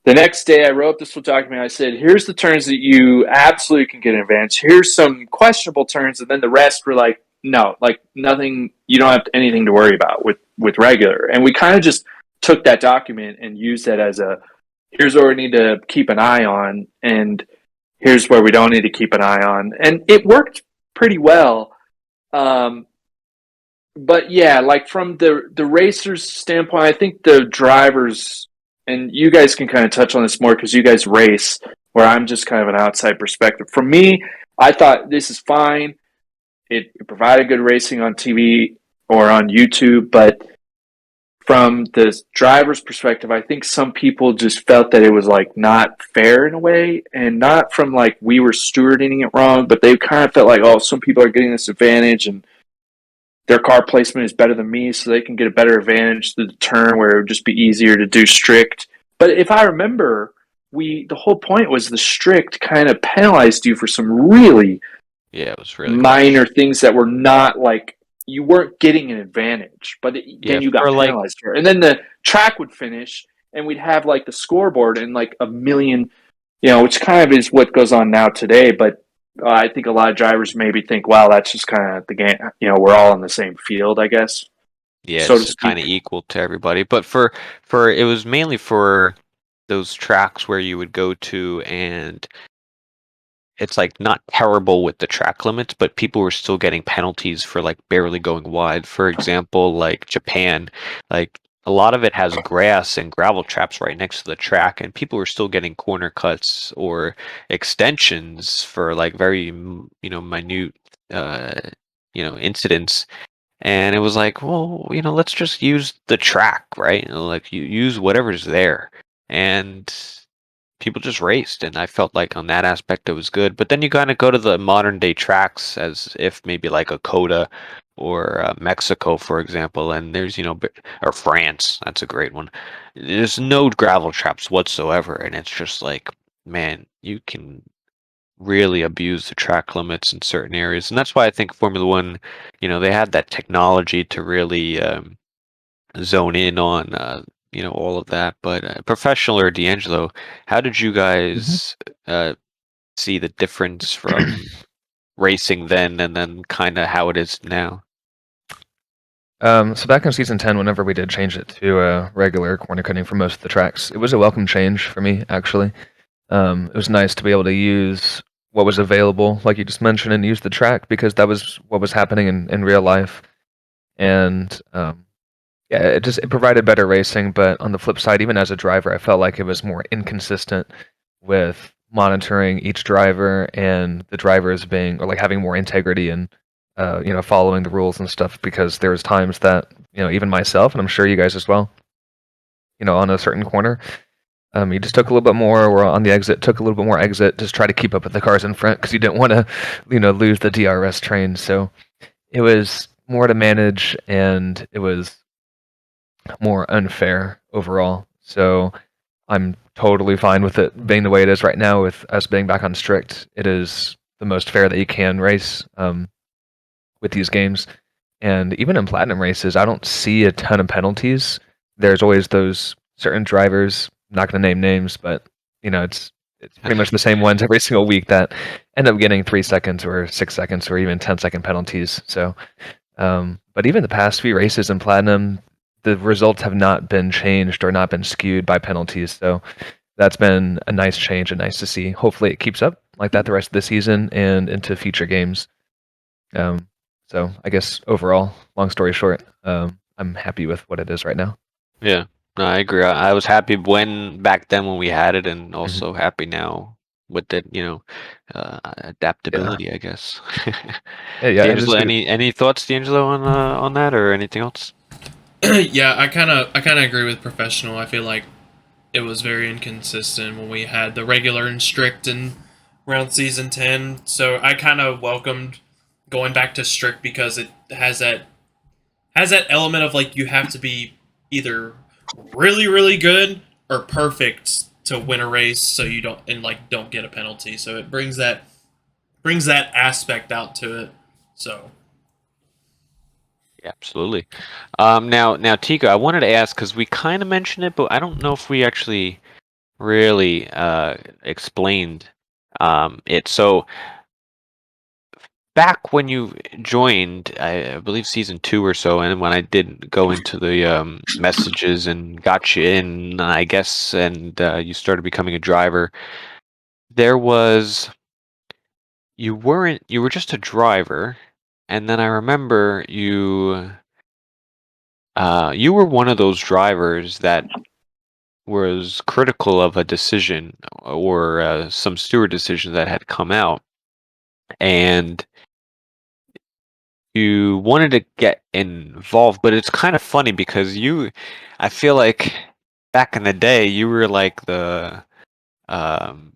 Speaker 5: the next day, I wrote this little document. I said, here's the turns that you absolutely can get an advantage. Here's some questionable turns. And then the rest were like, no, like nothing. You don't have anything to worry about with regular. And we kind of just took that document and used that as here's where we need to keep an eye on. And here's where we don't need to keep an eye on. And it worked pretty well. Um, but yeah, like from the racers' standpoint, I think the drivers, and you guys can kind of touch on this more because you guys race, where I'm just kind of an outside perspective. For me, I thought this is fine. It provided good racing on TV or on YouTube, but from the driver's perspective, I think some people just felt that it was like not fair in a way, and not from like we were stewarding it wrong, but they kind of felt like, oh, some people are getting this advantage and their car placement is better than me, so they can get a better advantage to the turn where it would just be easier to do strict. But if I remember, the whole point was the strict kind of penalized you for some really
Speaker 1: Yeah, it was really harsh.
Speaker 5: minor things that were not like you weren't getting an advantage, but
Speaker 1: Yeah,
Speaker 5: then you
Speaker 1: for
Speaker 5: got
Speaker 1: like,
Speaker 5: penalized for it. And then the track would finish, and we'd have like the scoreboard and like a million, which kind of is what goes on now today. But I think a lot of drivers maybe think, wow, that's just kind of the game. We're all in the same field, I guess,
Speaker 1: yeah,
Speaker 5: so to
Speaker 1: it's kind
Speaker 5: speak.
Speaker 1: of equal to everybody. But for it was mainly for those tracks where you would go to, and it's like not terrible with the track limits, but people were still getting penalties for like barely going wide. For example, like Japan, like a lot of it has grass and gravel traps right next to the track, and people were still getting corner cuts or extensions for like very minute uh incidents. And it was like, well, let's just use the track, right? Like, you use whatever's there. And people just raced, and I felt like on that aspect it was good. But then you kind of go to the modern day tracks, as if maybe like a Coda or Mexico, for example, and there's or France, that's a great one. There's no gravel traps whatsoever, and it's just like, man, you can really abuse the track limits in certain areas, and that's why I think Formula One, they had that technology to really zone in on all of that. But professional or D'Angelo, how did you
Speaker 3: Mhm.
Speaker 1: guys see the difference from racing then and then kind of how it is now?
Speaker 3: So back in season 10, whenever we did change it to regular corner cutting for most of the tracks, it was a welcome change for me, actually. It was nice to be able to use what was available, like you just mentioned, and use the track because that was what was happening in real life. And yeah, it provided better racing. But on the flip side, even as a driver, I felt like it was more inconsistent with monitoring each driver and the drivers being or like having more integrity and following the rules and stuff. Because there was times that even myself, and I'm sure you guys as well, on a certain corner. You just took a little bit more, or on the exit, took a little bit more exit, just try to keep up with the cars in front because you didn't want to, lose the DRS train. So it was more to manage, and it was more unfair overall. So I'm totally fine with it being the way it is right now, with us being back on strict. It is the most fair that you can race with these games. And even in platinum races, I don't see a ton of penalties. There's always those certain drivers, I'm not going to name names, but it's pretty much the same ones every single week that end up getting 3 seconds or 6 seconds or even 10-second penalties. So But even the past few races in Platinum, the results have not been changed or not been skewed by penalties. So that's been a nice change and nice to see. Hopefully it keeps up like that the rest of the season and into future games. So I guess overall, long story short, I'm happy with what it is right now.
Speaker 1: Yeah, no, I agree. I was happy back then when we had it, and also happy now with the
Speaker 3: Yeah.
Speaker 1: adaptability, I guess.
Speaker 3: Yeah, and just
Speaker 1: D'Angelo, any thoughts, D'Angelo, on that or anything else?
Speaker 6: Yeah, I kind of agree with professional. I feel like it was very inconsistent when we had the regular and strict in around season 10. So I kind of welcomed going back to strict because it has that element of like you have to be either really really good or perfect to win a race so you don't get a penalty. So it brings that aspect out to it. So
Speaker 1: Yeah, absolutely. Now, Tico, I wanted to ask because we kind of mentioned it, but I don't know if we actually really explained it. So back when you joined, I believe season 2 or so, and when I did go into the messages and got you in, I guess, and you started becoming a driver, there was you were just a driver, and then I remember you were one of those drivers that was critical of a decision or some steward decision that had come out, and you wanted to get involved, but it's kind of funny because I feel like back in the day, you were like um,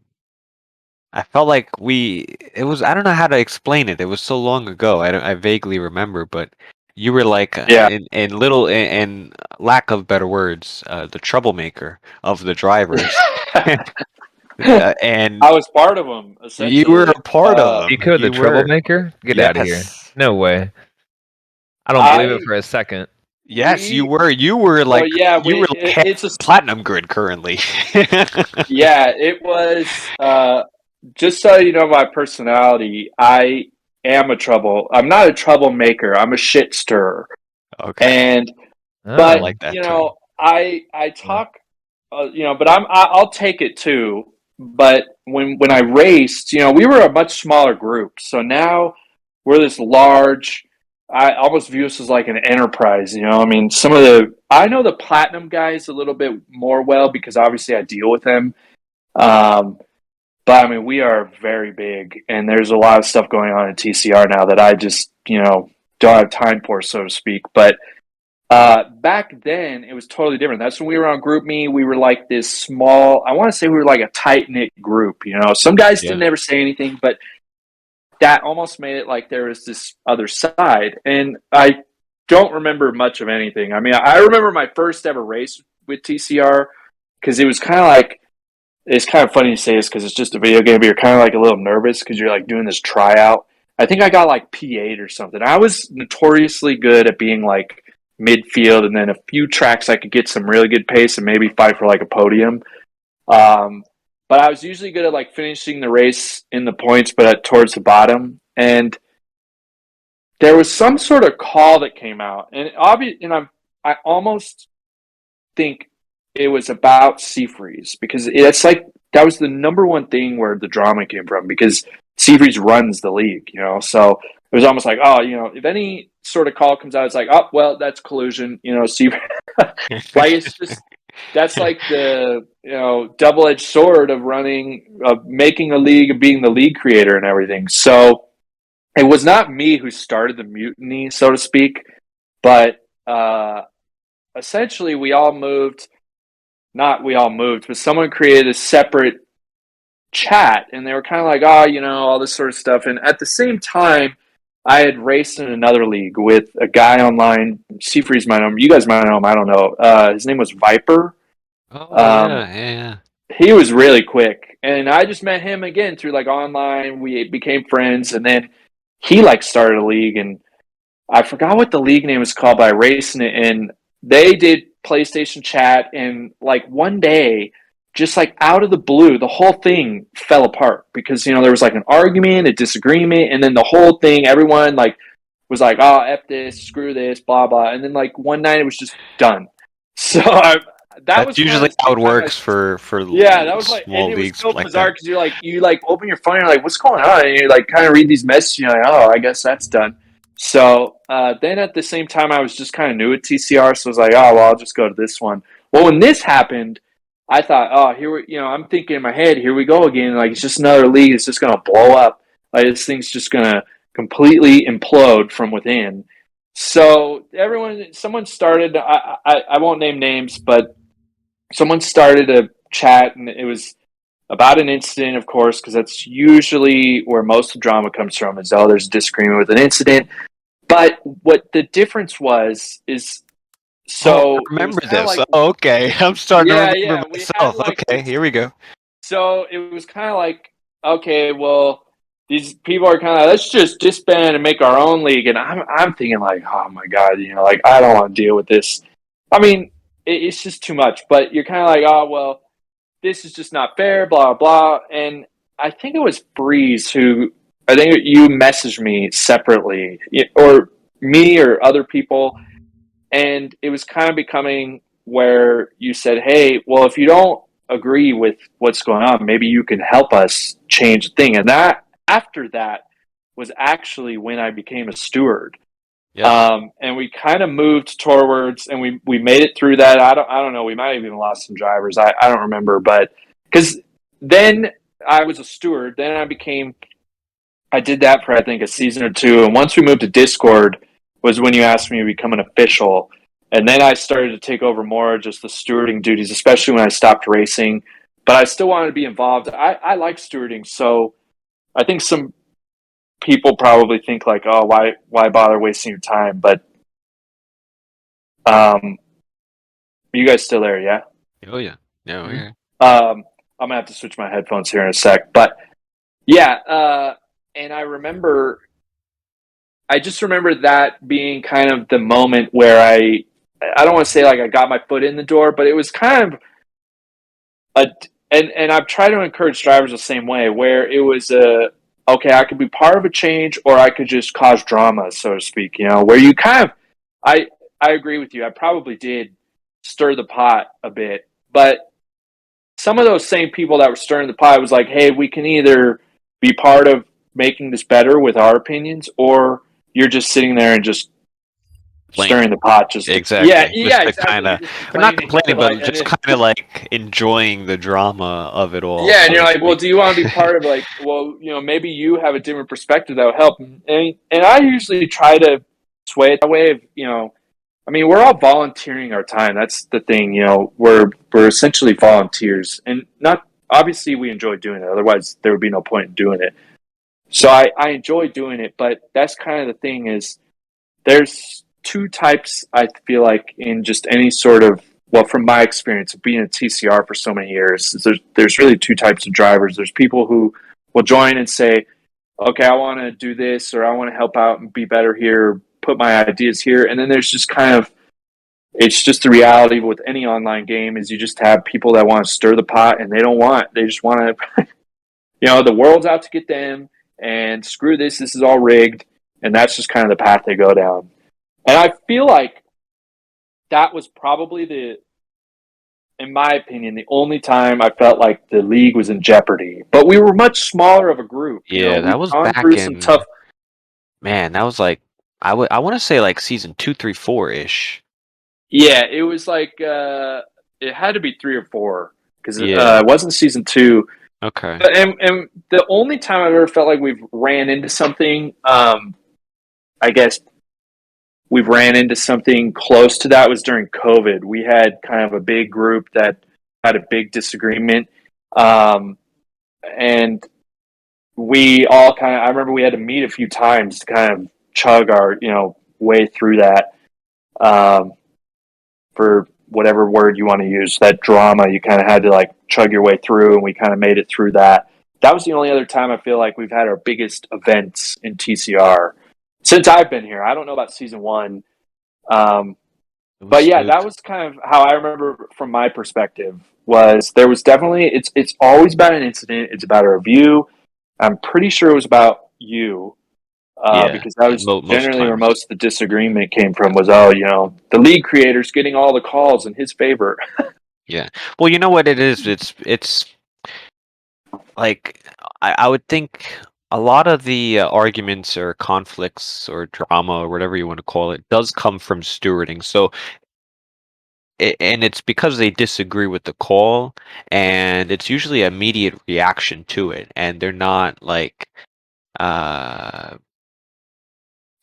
Speaker 1: I felt like I don't know how to explain it. It was so long ago. I vaguely remember, but you were like,
Speaker 5: Yeah.
Speaker 1: in lack of better words, the troublemaker of the drivers. And
Speaker 5: I was part of them
Speaker 1: you were
Speaker 5: essentially.
Speaker 1: a part of them.
Speaker 3: Nico, the
Speaker 1: You were.
Speaker 3: troublemaker? Get out of here.
Speaker 1: Yes.
Speaker 3: No way. I don't believe it
Speaker 5: I
Speaker 3: for a second.
Speaker 1: Yes, you
Speaker 5: we
Speaker 1: were. You were
Speaker 5: well,
Speaker 1: like
Speaker 5: yeah,
Speaker 1: you were like half
Speaker 5: it's a
Speaker 1: the platinum grid currently.
Speaker 5: yeah, it was. Just so you know, my personality, I'm not a troublemaker. I'm a shit stirrer,
Speaker 1: Okay,
Speaker 5: and
Speaker 1: I
Speaker 5: but
Speaker 3: Oh,
Speaker 1: like that
Speaker 5: you
Speaker 1: term.
Speaker 5: know, I
Speaker 3: yeah.
Speaker 5: talk, but I'll take it too. But when I raced, we were a much smaller group, so now we're this large. I almost view us as like an enterprise. I mean, I know the platinum guys a little bit more well because obviously I deal with them. Um, but I mean, we are very big, and there's a lot of stuff going on in TCR now that I just don't have time for, so to speak. But back then, it was totally different. That's when we were on Group Me. We were like this small. I want to say we were like a tight knit group. Some guys
Speaker 1: Yeah.
Speaker 5: didn't ever say anything, but that almost made it like there was this other side. And I don't remember much of anything. I mean, I remember my first ever race with TCR because it was kind of like it's kind of funny to say this because it's just a video game, but you're kind of like a little nervous because you're like doing this tryout. I think I got like P8 or something. I was notoriously good at being like midfield, and then a few tracks I could get some really good pace and maybe fight for like a podium. Um, but I was usually good at like finishing the race in the points, but towards the bottom. And there was some sort of call that came out, and I almost think it was about Seafreeze because it's like that was the number one thing where the drama came from because Seafreeze runs the league. So it was almost like, oh, if any sort of call comes out, it's like, oh, well, that's collusion. Seafreeze, like it's just that's like the double-edged sword of making a league, of being the league creator and everything. So it was not me who started the mutiny, so to speak, but essentially we all moved not we all moved, but someone created a separate chat and they were kind of like, oh, all this sort of stuff. And at the same time, I had raced in another league with a guy online. Seafreeze might know him. You guys might know him. I don't know. His name was Viper.
Speaker 1: Oh
Speaker 5: Um,
Speaker 1: yeah, yeah.
Speaker 5: he was really quick. And I just met him again through like online. We became friends. And then he like started a league. And I forgot what the league name was called, but I raced in it. And they did PlayStation chat, and like one day, just like out of the blue, the whole thing fell apart because there was like an argument, a disagreement, and then the whole thing, everyone like was like, oh, F this, screw this, blah, blah. And then like one night it was just done. So that was
Speaker 1: That's
Speaker 5: kind
Speaker 1: usually
Speaker 5: of the
Speaker 1: how
Speaker 5: same
Speaker 1: it
Speaker 5: time
Speaker 1: works for
Speaker 5: yeah, that was like, and
Speaker 1: small
Speaker 5: it was
Speaker 1: leagues
Speaker 5: so
Speaker 1: like
Speaker 5: bizarre
Speaker 1: that.
Speaker 5: because you like open your phone, and you're like, what's going on? And you like kind of read these messages, and you're like, oh, I guess that's done. So then at the same time, I was just kind of new at TCR, so I was like, oh, well, I'll just go to this one. Well, when this happened, I thought, oh, I'm thinking in my head, here we go again. Like, it's just another league. It's just going to blow up. Like, this thing's just going to completely implode from within. So someone started, I won't name names, but someone started a chat, and it was about an incident, of course, because that's usually where most of the drama comes from is, oh, there's a disagreement with an incident. But what the difference was is,
Speaker 1: Oh, I
Speaker 5: so it was
Speaker 1: remember
Speaker 5: kind of
Speaker 1: this.
Speaker 5: like,
Speaker 1: Oh, okay. I'm starting to
Speaker 5: yeah,
Speaker 1: remember
Speaker 5: we had
Speaker 1: myself.
Speaker 5: like
Speaker 1: Okay,
Speaker 5: this.
Speaker 1: here we go.
Speaker 5: So it was kind of like, okay, well, these people are kind of, let's just disband and make our own league. And I'm thinking like, oh my God, like I don't want to deal with this. I mean, it's just too much. But you're kind of like, oh well, this is just not fair, blah, blah. And I think it was Breeze I think you messaged me separately, or me or other people. And it was kind of becoming where you said, hey, well, if you don't agree with what's going on, maybe you can help us change the thing. And after that was actually when I became a steward.
Speaker 1: Yep.
Speaker 5: And we kind of moved towards, and we made it through that. I don't know. We might have even lost some drivers. I don't remember, but because then I was a steward. Then I did that for I think a season or two. And once we moved to Discord was when you asked me to become an official. And then I started to take over more just the stewarding duties, especially when I stopped racing. But I still wanted to be involved. I like stewarding, so I think some people probably think like, oh, why bother wasting your time? But you guys still there? Yeah.
Speaker 1: Oh yeah. Yeah. Oh, yeah.
Speaker 5: I'm gonna have to switch my headphones here in a sec. But yeah, and I just remember that being kind of the moment where I don't want to say like I got my foot in the door, but it was kind of and I've tried to encourage drivers the same way, where it was okay, I could be part of a change, or I could just cause drama, so to speak. Where you kind of I agree with you. I probably did stir the pot a bit, but some of those same people that were stirring the pot was like, hey, we can either be part of making this better with our opinions, or you're just sitting there and just stirring the pot. Just
Speaker 1: Exactly. Just
Speaker 5: yeah,
Speaker 1: to
Speaker 5: exactly.
Speaker 1: kind
Speaker 5: You're
Speaker 1: of,
Speaker 5: just
Speaker 1: or not
Speaker 5: complaining,
Speaker 1: complaining, but
Speaker 5: like, and
Speaker 1: just kind of like enjoying the drama of it all.
Speaker 5: yeah, and
Speaker 1: So
Speaker 5: you're
Speaker 1: to
Speaker 5: like, well,
Speaker 1: speak.
Speaker 5: do you want to be part of like, well, maybe you have a different perspective that will help, and I usually try to sway it that way. I mean, we're all volunteering our time. That's the thing. We're essentially volunteers, and not obviously we enjoy doing it. Otherwise, there would be no point in doing it. So I enjoy doing it, but that's kind of the thing is there's two types I feel like in just any sort of, well, from my experience of being a TCR for so many years, there's really two types of drivers. There's people who will join and say, okay, I want to do this, or I want to help out and be better here, put my ideas here. And then there's just kind of, it's just the reality with any online game is you just have people that want to stir the pot, and they just want to, the world's out to get them, and screw this is all rigged. And that's just kind of the path they go down. And I feel like that was probably in my opinion, the only time I felt like the league was in jeopardy. But we were much smaller of a group.
Speaker 1: Yeah, that
Speaker 5: We've
Speaker 1: was
Speaker 5: gone
Speaker 1: back
Speaker 5: through some
Speaker 1: in,
Speaker 5: tough.
Speaker 1: man, that was like, I want to say like season 2, 3, 4 ish.
Speaker 5: Yeah, it was like it had to be 3 or 4 because
Speaker 1: Yeah.
Speaker 5: it wasn't season 2.
Speaker 1: Okay.
Speaker 5: And the only time I've ever felt like we've ran into something, I guess we've ran into something close to that was during COVID. We had kind of a big group that had a big disagreement. And we all I remember we had to meet a few times to kind of chug our, way through that, for whatever word you want to use, that drama, you kind of had to like chug your way through, and we kind of made it through that. That was the only other time I feel like we've had our biggest events in TCR since I've been here. I don't know about season 1.
Speaker 1: It was
Speaker 5: But yeah,
Speaker 1: smooth.
Speaker 5: that was kind of how I remember from my perspective. Was there was definitely it's always about an incident. It's about a review. I'm pretty sure it was about you.
Speaker 1: Yeah,
Speaker 5: because that was
Speaker 1: most
Speaker 5: generally where
Speaker 1: times.
Speaker 5: most of the disagreement came from. Was, oh, the league creator's getting all the calls in his favor.
Speaker 1: Yeah. Well, you know what it is? It's like I would think a lot of the arguments or conflicts or drama or whatever you want to call it does come from stewarding. So, and it's because they disagree with the call, and it's usually an immediate reaction to it, and they're not like uh,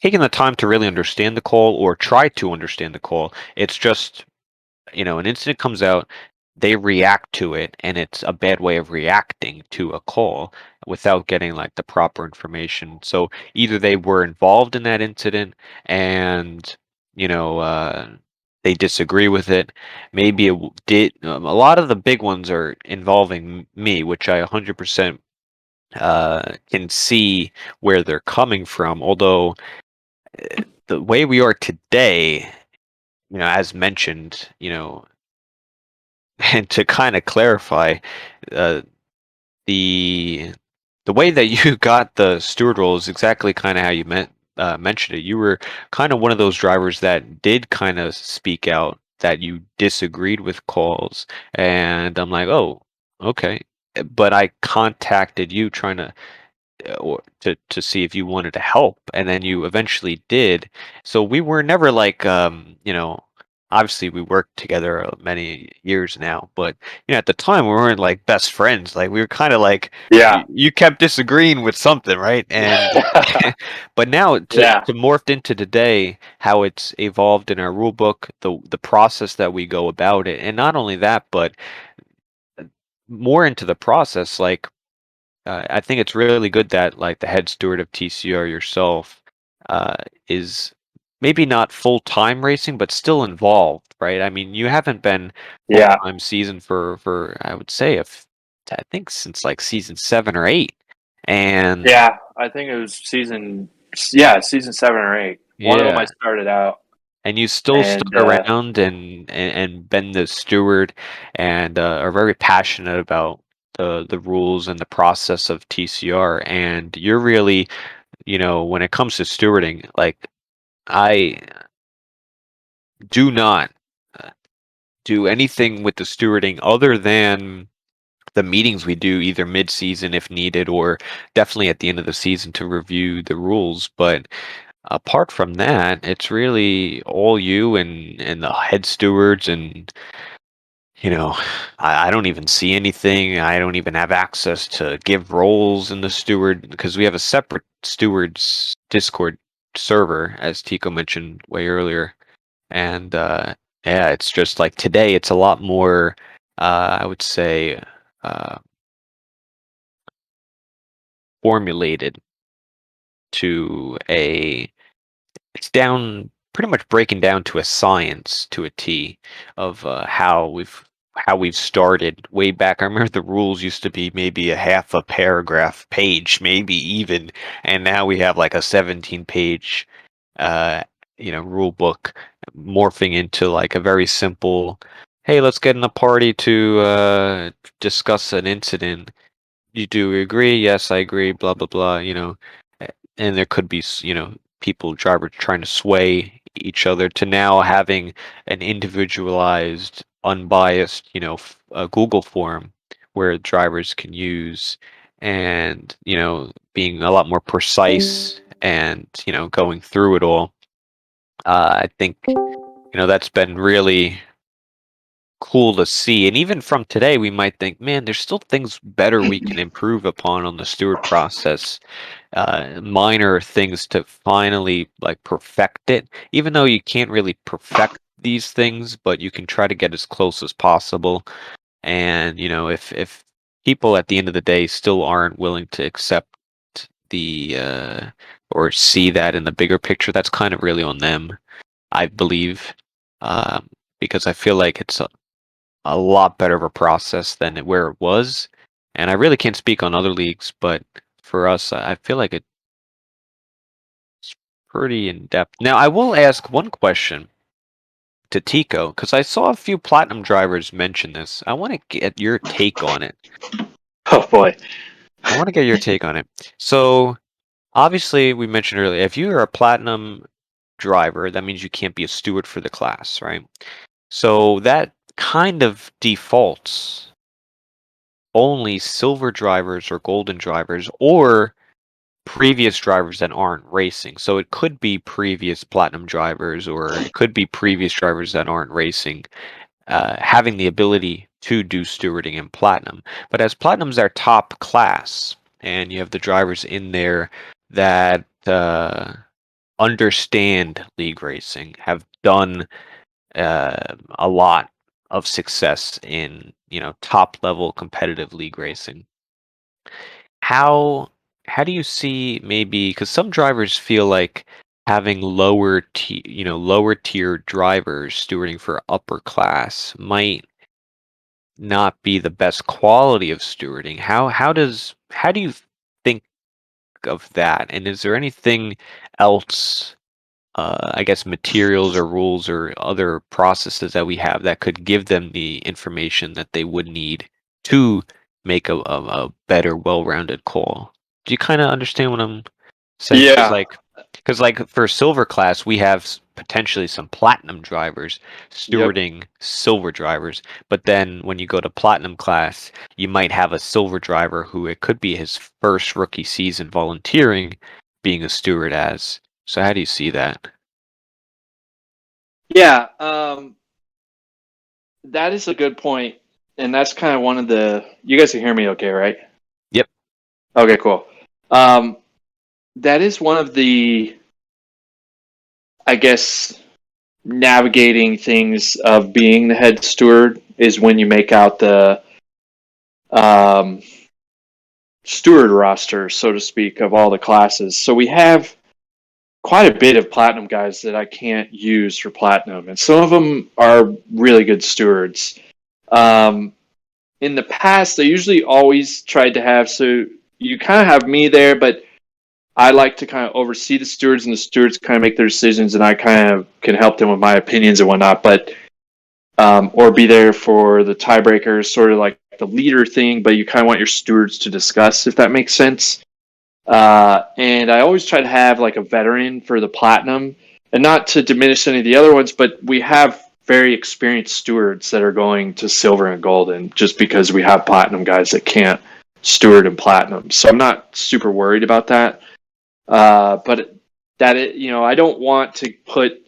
Speaker 1: taking the time to really understand the call or try to understand the call. It's just an incident comes out, they react to it, and it's a bad way of reacting to a call without getting like the proper information. So either they were involved in that incident and you know uh, they disagree with it. Maybe did. A lot of the big ones are involving me, which I 100% can see where they're coming from. Although the way we are today, as mentioned, and to kind of clarify, uh, the the way that you got the steward role is exactly kind of how you mentioned it. You were kind of one of those drivers that did kind of speak out that you disagreed with calls, and I'm like, oh, okay. But I contacted you trying to or to see if you wanted to help, and then you eventually did. So we were never like obviously we worked together many years now, but at the time we weren't like best friends. Like we were kind of like
Speaker 5: Yeah.
Speaker 1: you kept disagreeing with something, right? And but now
Speaker 5: Yeah.
Speaker 1: to morphed into today, how it's evolved in our rule book, the process that we go about it, and not only that, but more into the process, like I think it's really good that like the head steward of TCR yourself uh, is maybe not full time racing, but still involved, right? I mean, you haven't been full
Speaker 5: Yeah.
Speaker 1: time season for I would say I think since like season 7 or 8, and
Speaker 5: Yeah. I think it was season 7 or 8. One of them I
Speaker 1: yeah,
Speaker 5: started out,
Speaker 1: and you still stuck
Speaker 5: and
Speaker 1: around and been the steward and are very passionate about the rules and the process of TCR, and you're really when it comes to stewarding, like I do not uh, do anything with the stewarding other than the meetings we do either mid-season if needed or definitely at the end of the season to review the rules. But apart from that, it's really all you and the head stewards and you know, I don't even see anything. I don't even have access to give roles in the steward because we have a separate stewards Discord server, as Tico mentioned way earlier. And yeah, it's just like today, it's a lot more, I would say, uh, formulated to it's down pretty much breaking down to a science to a T of how we've started way back. I remember the rules used to be maybe a half a paragraph page, maybe even, and now we have like a 17-page uh rule book morphing into like a very simple, hey, let's get in a party to discuss an incident. You do agree? Yes, I agree. Blah blah blah. And there could be people drivers trying to sway each other to now having an individualized, unbiased Google form where drivers can use, and being a lot more precise and going through it all. I think that's been really cool to see. And even from today, we might think, man, there's still things better we can improve upon on the steward process. Minor things to finally like perfect it, even though you can't really perfect these things, but you can try to get as close as possible. And if people at the end of the day still aren't willing to accept the or see that in the bigger picture, that's kind of really on them, I believe, because I feel like it's a lot better of a process than where it was. And I really can't speak on other leagues, but for us, I feel like it's pretty in depth. Now, I will ask one question to Tico because I saw a few platinum drivers mention this. I want to get your take on it.
Speaker 5: oh boy.
Speaker 1: I want to get your take on it. So, obviously, we mentioned earlier, if you are a platinum driver, that means you can't be a steward for the class, right? So that kind of defaults only silver drivers or golden drivers or previous drivers that aren't racing. So it could be previous platinum drivers or it could be previous drivers that aren't racing having the ability to do stewarding in platinum. But as platinum's our top class, and you have the drivers in there that understand league racing, have done a lot of success in top level competitive league racing. How how do you see maybe because some drivers feel like having lower tier drivers stewarding for upper class might not be the best quality of stewarding. How do you think of that? And is there anything else, I guess, materials or rules or other processes that we have that could give them the information that they would need to make a better, well-rounded call? Do you kind of understand what I'm saying?
Speaker 5: Yeah,
Speaker 1: Because like for silver class, we have potentially some platinum drivers
Speaker 5: yep.
Speaker 1: stewarding silver drivers, but then when you go to platinum class, you might have a silver driver who it could be his first rookie season volunteering, being a steward as. So how do you see that?
Speaker 5: Yeah, that is a good point, and that's kind of one of the. You guys can hear me, okay, right?
Speaker 1: Yep.
Speaker 5: Okay, cool. That is one of the, I guess, navigating things of being the head steward is when you make out the um, steward roster, so to speak, of all the classes. So we have quite a bit of platinum guys that I can't use for platinum, and some of them are really good stewards. Um, in the past, I usually always tried to have, so you kind of have me there, but I like to kind of oversee the stewards, and the stewards kind of make their decisions, and I kind of can help them with my opinions and whatnot. But or be there for the tiebreakers, sort of like the leader thing. But you kind of want your stewards to discuss, if that makes sense. And I always try to have like a veteran for the platinum, and not to diminish any of the other ones, but we have very experienced stewards that are going to silver and golden just because we have platinum guys that can't steward in platinum. So I'm not super worried about that. But I don't want to put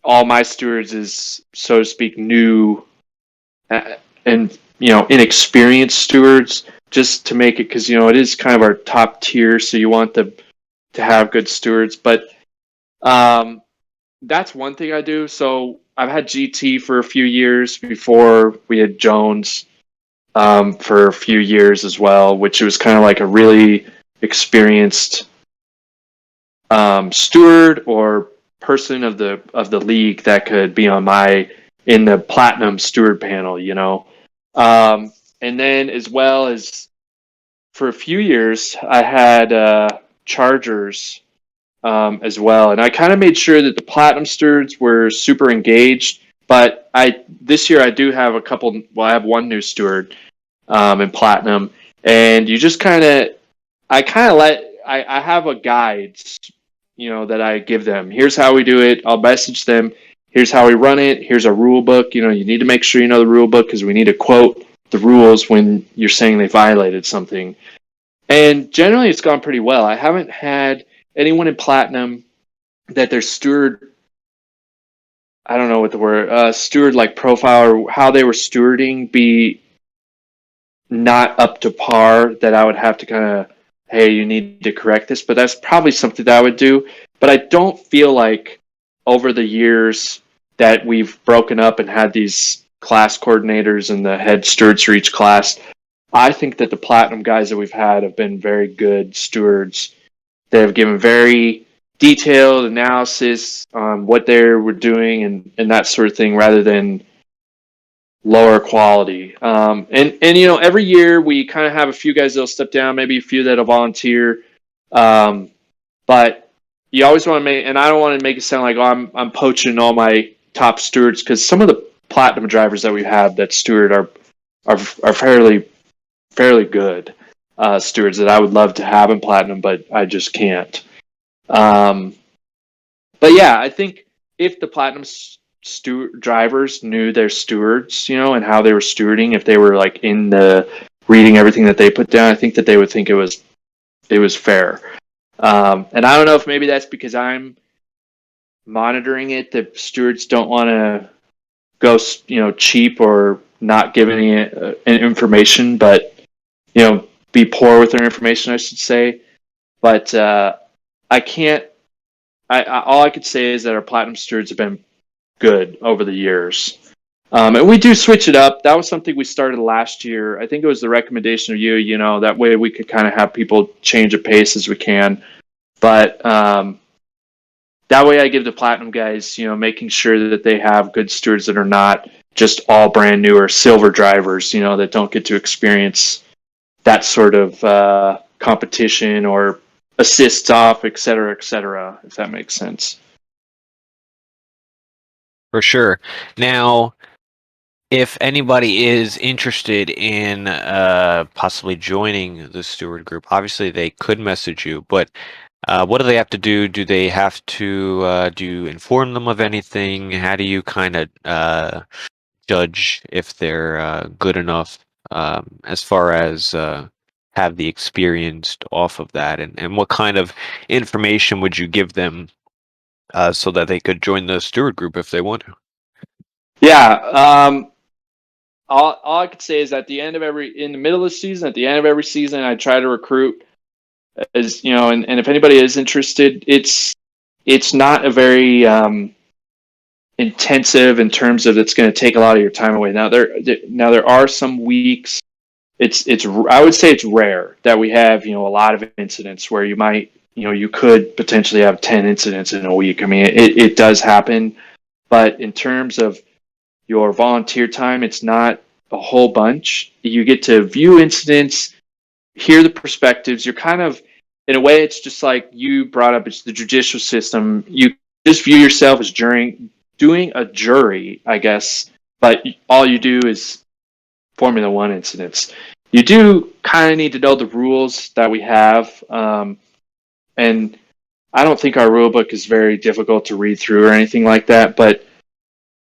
Speaker 5: all my stewards as, so to speak, new and inexperienced stewards just to make it, because it is kind of our top tier, so you want them to have good stewards. But that's one thing I do. So I've had GT for a few years before we had Jones for a few years as well, which was kind of like a really experienced steward or person of the league that could be in the platinum steward panel, and then as well as for a few years I had Chargers as well, and I kind of made sure that the platinum stewards were super engaged. But this year I do have a couple. Well, I have one new steward in platinum, and you just I have a guide, that I give them. Here's how we do it. I'll message them. Here's how we run it. Here's our rule book. You need to make sure you know the rule book because we need to quote the rules when you're saying they violated something. And generally, it's gone pretty well. I haven't had anyone in platinum that their steward, I don't know what the word, steward like profile or how they were stewarding be not up to par, that I would have to kind of, hey, you need to correct this. But that's probably something that I would do. But I don't feel like over the years that we've broken up and had these class coordinators and the head stewards for each class, I think that the platinum guys that we've had have been very good stewards. They have given very detailed analysis on what they were doing and that sort of thing, rather than lower quality. And every year we kind of have a few guys that'll step down, maybe a few that'll volunteer. But you always want to make, and I don't want to make it sound like, oh, I'm poaching all my top stewards, because some of the platinum drivers that we have that steward are fairly good. stewards that I would love to have in platinum, but I just can't. But yeah, I think if the platinum drivers knew their stewards, and how they were stewarding, if they were like in the reading everything that they put down, I think that they would think it was fair. And I don't know if maybe that's because I'm monitoring it. The stewards don't want to go, cheap or not give any information, but be poor with their information, I should say. But I can't. All I could say is that our platinum stewards have been good over the years. And we do switch it up. That was something we started last year. I think it was the recommendation of you, that way we could kind of have people change a pace as we can. But that way I give the platinum guys, making sure that they have good stewards that are not just all brand new or silver drivers, that don't get to experience that sort of competition or assists off, et cetera, if that makes sense.
Speaker 1: For sure. Now, if anybody is interested in possibly joining the Steward group, obviously they could message you, but what do they have to do? Do they have to do you inform them of anything? How do you kind of judge if they're good enough as far as have the experience off of that? And what kind of information would you give them so that they could join the Steward group if they want to?
Speaker 5: Yeah. All I could say is in the middle of the season, at the end of every season, I try to recruit as, and if anybody is interested, it's not a very intensive in terms of it's going to take a lot of your time away. Now there are some weeks. I would say it's rare that we have, a lot of incidents where you might, you could potentially have 10 incidents in a week. I mean, it does happen, but in terms of your volunteer time, it's not a whole bunch. You get to view incidents, hear the perspectives. You're kind of, in a way, it's just like you brought up, it's the judicial system. You just view yourself as doing a jury, I guess, but all you do is Formula One incidents. You do kind of need to know the rules that we have, and I don't think our rule book is very difficult to read through or anything like that, but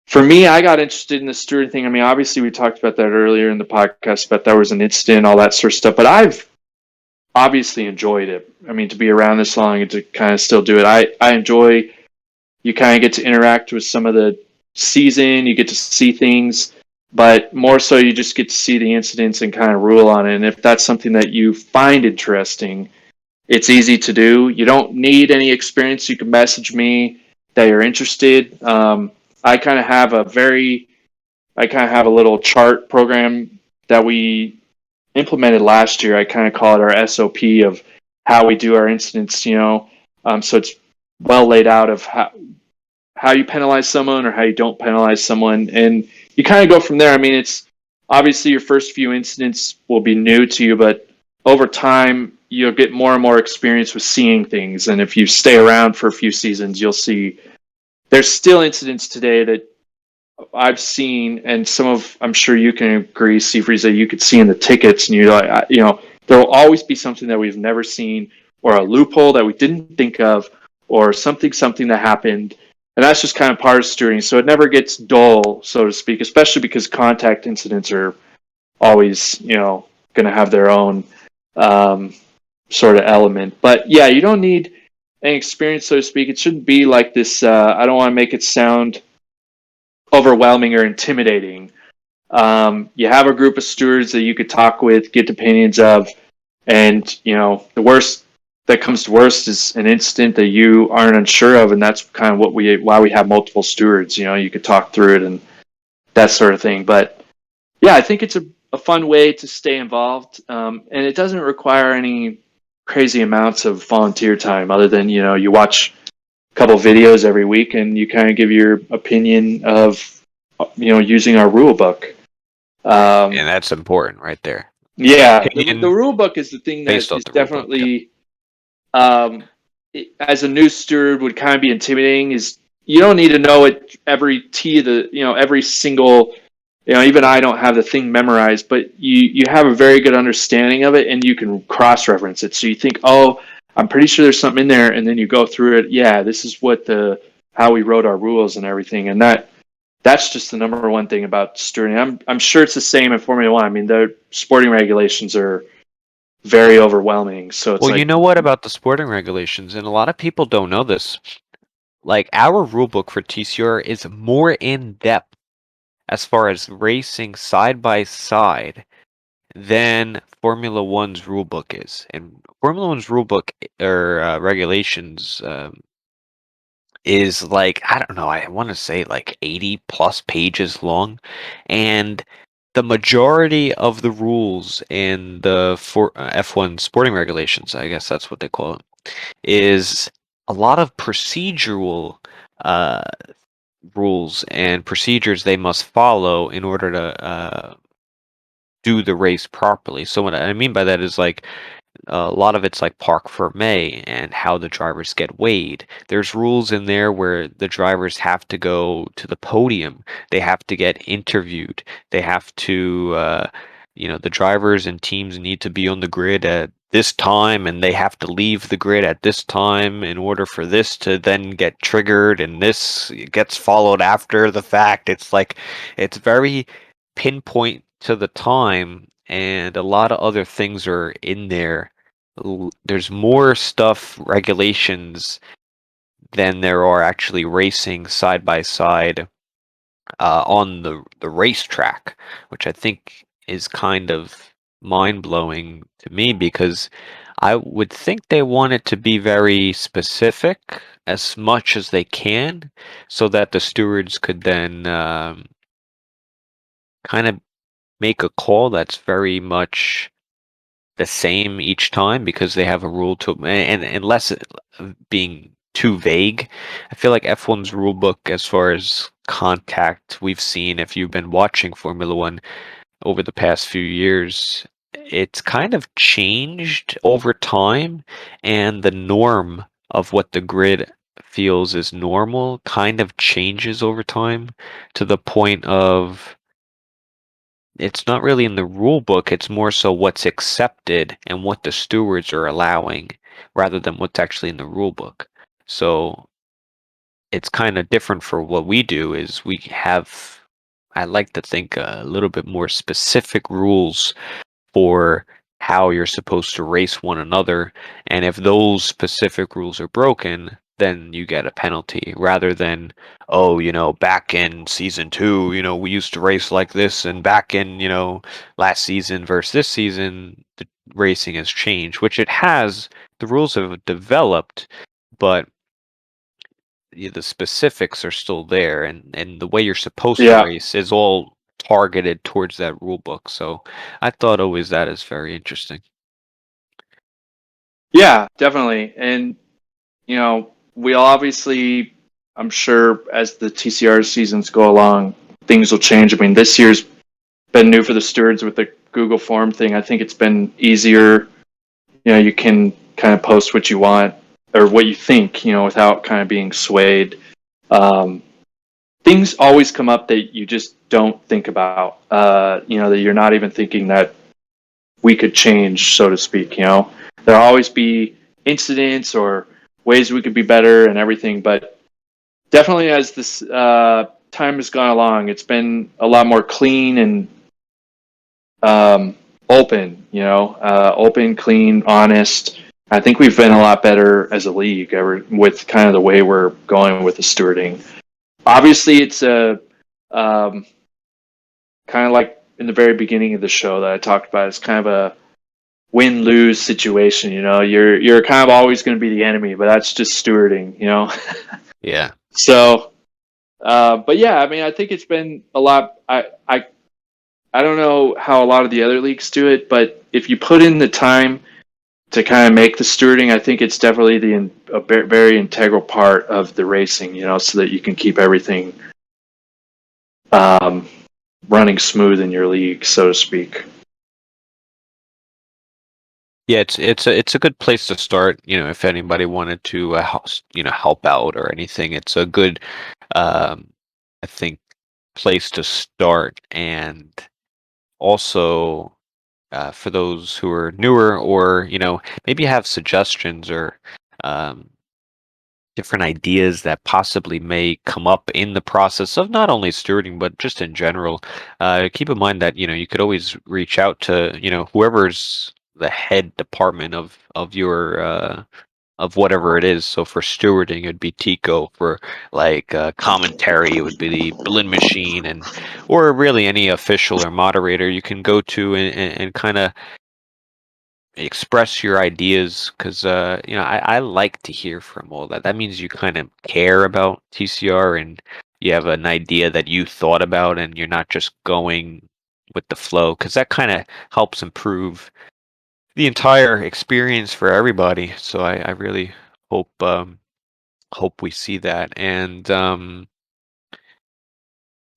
Speaker 5: for me, I got interested in the steward thing. I mean, obviously, we talked about that earlier in the podcast, but there was an incident, all that sort of stuff. But I've obviously enjoyed it. I mean, to be around this long and to kind of still do it, I enjoy. You kind of get to interact with some of the season. You get to see things, but more so, you just get to see the incidents and kind of rule on it. And if that's something that you find interesting, it's easy to do. You don't need any experience. You can message me that you're interested. I kind of have a little chart program that we implemented last year. I kind of call it our SOP of how we do our incidents, so it's well laid out of how you penalize someone or how you don't penalize someone. And you kind of go from there. I mean, it's obviously your first few incidents will be new to you, but over time you'll get more and more experience with seeing things. And if you stay around for a few seasons, you'll see there's still incidents today that I've seen, and I'm sure you can agree, Seafreeze, that you could see in the tickets, and you're like, there will always be something that we've never seen, or a loophole that we didn't think of, or something that happened, and that's just kind of part of stewarding. So it never gets dull, so to speak, especially because contact incidents are always, going to have their own sort of element. But yeah, you don't need any experience, so to speak. It shouldn't be like this. I don't want to make it sound overwhelming or intimidating. You have a group of stewards that you could talk with, get opinions of, and the worst that comes to worst is an incident that you aren't unsure of, and that's kind of why we have multiple stewards. You could talk through it and that sort of thing. But yeah, I think it's a fun way to stay involved, and it doesn't require any crazy amounts of volunteer time other than you watch couple videos every week and you kind of give your opinion of using our rule book,
Speaker 1: And that's important right there.
Speaker 5: Yeah, the rule book is the thing that is definitely as a new steward would kind of be intimidating. Is you don't need to know it every T of the every single even I don't have the thing memorized, but you have a very good understanding of it, and you can cross reference it. So you think, oh, I'm pretty sure there's something in there, and then you go through it. Yeah, this is how we wrote our rules and everything, and that's just the number one thing about stewarding. I'm sure it's the same in Formula One. I mean, the sporting regulations are very overwhelming. So it's
Speaker 1: Well, you
Speaker 5: like,
Speaker 1: know what about the sporting regulations, and a lot of people don't know this. Like our rule book for TCR is more in depth as far as racing side by side than Formula One's rule book is. And Formula One's rule book or regulations is like, I don't know, I want to say like 80 plus pages long, and the majority of the rules in the F1 sporting regulations, I guess that's what they call it, is a lot of procedural uh, rules and procedures they must follow in order to do the race properly. So what I mean by that is like a lot of it's like park for May and how the drivers get weighed. There's rules in there where the drivers have to go to the podium. They have to get interviewed. They have to, the drivers and teams need to be on the grid at this time, and they have to leave the grid at this time in order for this to then get triggered, and this gets followed after the fact. It's like, it's very pinpoint to the time, and a lot of other things are in there. There's more stuff, regulations, than there are actually racing side by side on the racetrack, which I think is kind of mind blowing to me because I would think they want it to be very specific as much as they can, so that the stewards could then kind of make a call that's very much the same each time because they have a rule to, and unless being too vague. I feel like F1's rule book, as far as contact we've seen, if you've been watching Formula One over the past few years, it's kind of changed over time, and the norm of what the grid feels is normal kind of changes over time to the point of it's not really in the rule book, it's more so what's accepted and what the stewards are allowing rather than what's actually in the rule book. So it's kind of different for what we do is we have, I like to think, a little bit more specific rules for how you're supposed to race one another. And if those specific rules are broken, then you get a penalty rather than, oh, back in season 2, we used to race like this, and back in, last season versus this season, the racing has changed, which it has. The rules have developed, but the specifics are still there, and the way you're supposed to
Speaker 5: yeah,
Speaker 1: race is all targeted towards that rule book. So I thought always that is very interesting.
Speaker 5: yeah, definitely. And, we'll obviously, I'm sure as the TCR seasons go along, things will change. I mean, this year's been new for the stewards with the Google form thing. I think it's been easier. You can kind of post what you want or what you think, without kind of being swayed. Things always come up that you just don't think about, that you're not even thinking that we could change, so to speak. There'll always be incidents or ways we could be better and everything, but definitely as this time has gone along, it's been a lot more clean and open, open, clean, honest. I think we've been a lot better as a league with kind of the way we're going with the stewarding. Obviously, it's a kind of like in the very beginning of the show that I talked about. It's kind of a win-lose situation. You're kind of always going to be the enemy, but that's just stewarding.
Speaker 1: Yeah.
Speaker 5: So, but yeah, I mean, I think it's been a lot. I don't know how a lot of the other leagues do it, but if you put in the time to kind of make the stewarding, I think it's definitely a very integral part of the racing, so that you can keep everything running smooth in your league, so to speak.
Speaker 1: Yeah, it's a good place to start. If anybody wanted to help out or anything, it's a good, I think, place to start. And also, for those who are newer, or maybe have suggestions or um, different ideas that possibly may come up in the process of not only stewarding but just in general, keep in mind that you could always reach out to whoever's the head department of your of whatever it is. So for stewarding, it'd be Tico. For like commentary, it would be the Blin Machine, and or really any official or moderator you can go to and kind of express your ideas, because I like to hear from all that. That means you kind of care about TCR, and you have an idea that you thought about, and you're not just going with the flow, because that kind of helps improve the entire experience for everybody. So I really hope we see that. And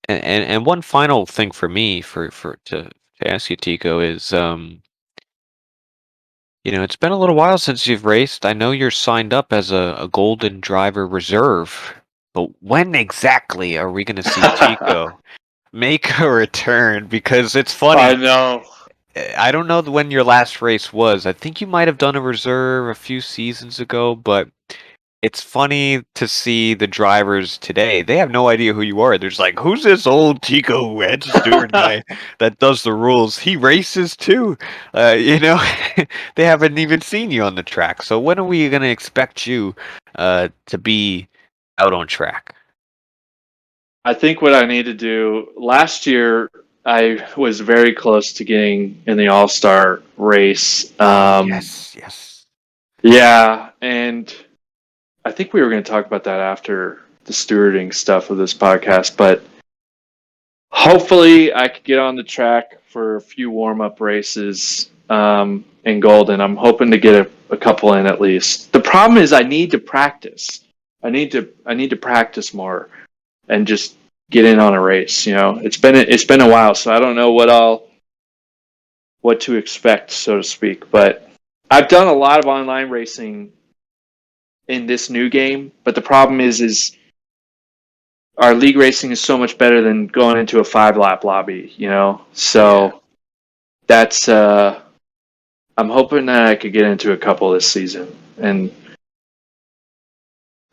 Speaker 1: one final thing for me, to ask you, Tico, is it's been a little while since you've raced. I know you're signed up as a Golden Driver Reserve, but when exactly are we going to see Tico make a return? Because it's
Speaker 5: I
Speaker 1: funny.
Speaker 5: know.
Speaker 1: I don't know when your last race was. I think you might have done a reserve a few seasons ago, but it's funny to see the drivers today. They have no idea who you are. They're just like, who's this old Tico head steward guy that does the rules? He races too. They haven't even seen you on the track. So when are we going to expect you to be out on track?
Speaker 5: I think what I need to do, last year, I was very close to getting in the All Star race.
Speaker 1: Yes.
Speaker 5: Yeah, and I think we were going to talk about that after the stewarding stuff of this podcast, but hopefully I could get on the track for a few warm up races in Golden. I'm hoping to get a couple in at least. The problem is I need to practice. I need to practice more and just get in on a race. It's been a while, so I don't know what to expect, so to speak. But I've done a lot of online racing in this new game, but the problem is our league racing is so much better than going into a 5-lap lobby, So that's I'm hoping that I could get into a couple this season and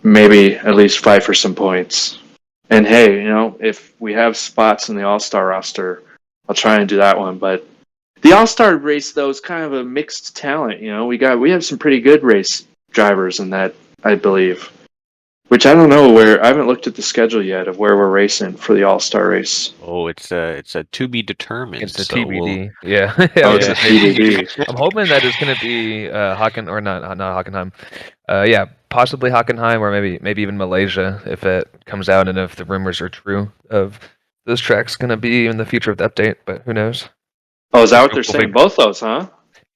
Speaker 5: maybe at least fight for some points. And hey, if we have spots in the All-Star roster, I'll try and do that one. But the All-Star race though is kind of a mixed talent, we have some pretty good race drivers in that, I believe. Which I don't know I haven't looked at the schedule yet of where we're racing for the All-Star race.
Speaker 1: Oh, it's a to be determined.
Speaker 3: It's a
Speaker 1: so we'll-
Speaker 3: TBD. Yeah.
Speaker 5: Oh, it's a TBD.
Speaker 3: I'm hoping that it's going to be Haken or not Hockenheim. Yeah, possibly Hockenheim or maybe even Malaysia if it comes out and if the rumors are true of those tracks going to be in the future of the update. But who knows?
Speaker 5: Oh, is that what they're saying? Both those, huh?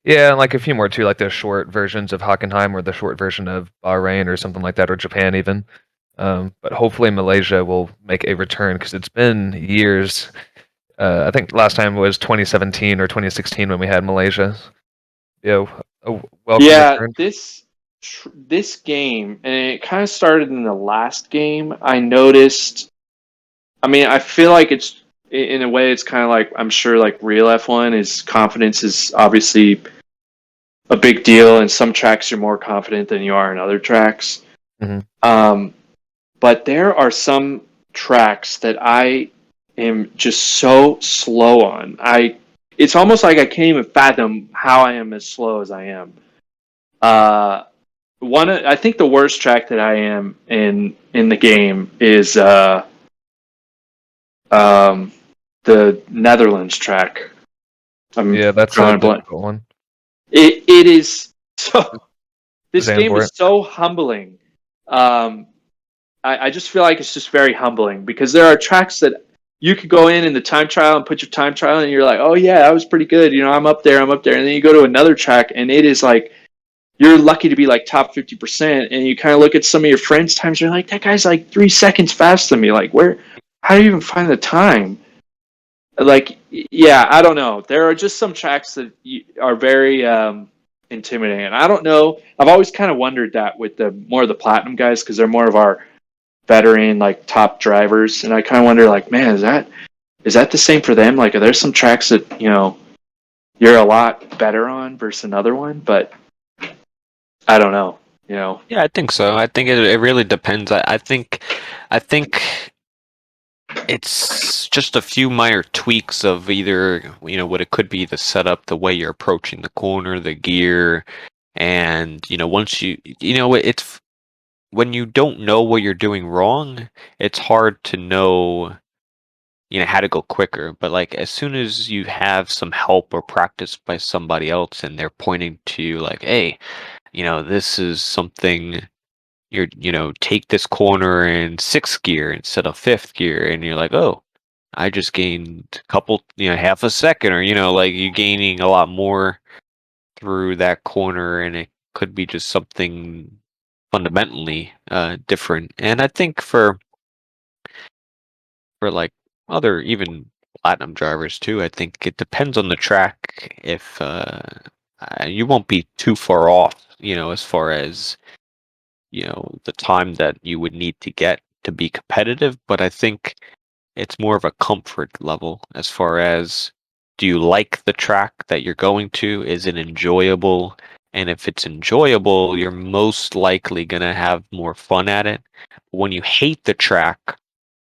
Speaker 3: Yeah, and like a few more too, like the short versions of Hockenheim or the short version of Bahrain or something like that, or Japan even. But hopefully Malaysia will make a return because it's been years. I think last time was 2017 or 2016 when we had Malaysia. Welcome return.
Speaker 5: This game, and it kind of started in the last game. I noticed. I mean, I feel like it's in a way, it's kind of like I'm sure like real F1 is confidence is obviously a big deal, and some tracks you're more confident than you are in other tracks.
Speaker 3: Mm-hmm.
Speaker 5: But there are some tracks that I am just so slow on. It's almost like I can't even fathom how I am as slow as I am. I think the worst track that I am in the game is the Netherlands track.
Speaker 3: That's a difficult one.
Speaker 5: It is so. This game is so humbling. I just feel like it's just very humbling because there are tracks that you could go in the time trial and put your time trial and you're like, oh yeah, that was pretty good. I'm up there. And then you go to another track and it is like, you're lucky to be like top 50%. And you kind of look at some of your friends' times. You're like, that guy's like 3 seconds faster than me. Like how do you even find the time? Like, yeah, I don't know. There are just some tracks that are very intimidating. And I don't know. I've always kind of wondered that with more of the platinum guys because they're more of our veteran, like top drivers, and I kind of wonder, like, man, is that the same for them? Like, are there some tracks that you're a lot better on versus another one? But I don't know.
Speaker 1: Yeah, I think so. I think it really depends. I think it's just a few minor tweaks of either, what it could be, the setup, the way you're approaching the corner, the gear, and once it's when you don't know what you're doing wrong, it's hard to know, how to go quicker. But like as soon as you have some help or practice by somebody else and they're pointing to you like, hey, this is something take this corner in sixth gear instead of fifth gear, and you're like, oh, I just gained a couple, half a second, or like you gaining a lot more through that corner, and it could be just something fundamentally different. And I think for like other even platinum drivers too, I think it depends on the track. If you won't be too far off, as far as the time that you would need to get to be competitive, but I think it's more of a comfort level as far as, do you like the track that you're going to? Is it enjoyable? And if it's enjoyable, you're most likely going to have more fun at it. When you hate the track,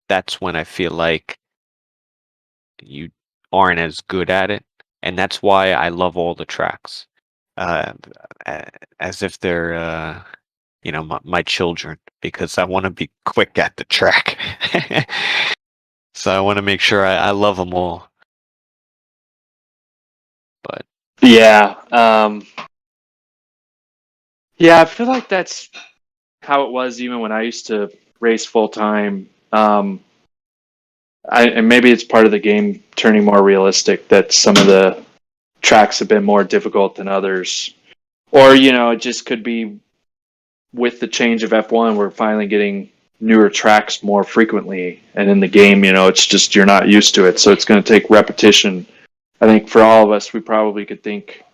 Speaker 1: that's when I feel like you aren't as good at it. And that's why I love all the tracks. Uh, as if they're my children, because I want to be quick at the track. So I want to make sure I love them all. But
Speaker 5: Yeah. Yeah, I feel like that's how it was even when I used to race full time. And maybe it's part of the game turning more realistic that some of the tracks have been more difficult than others. Or, it just could be with the change of F1, we're finally getting newer tracks more frequently. And in the game, it's just you're not used to it. So it's going to take repetition. I think for all of us, we probably could think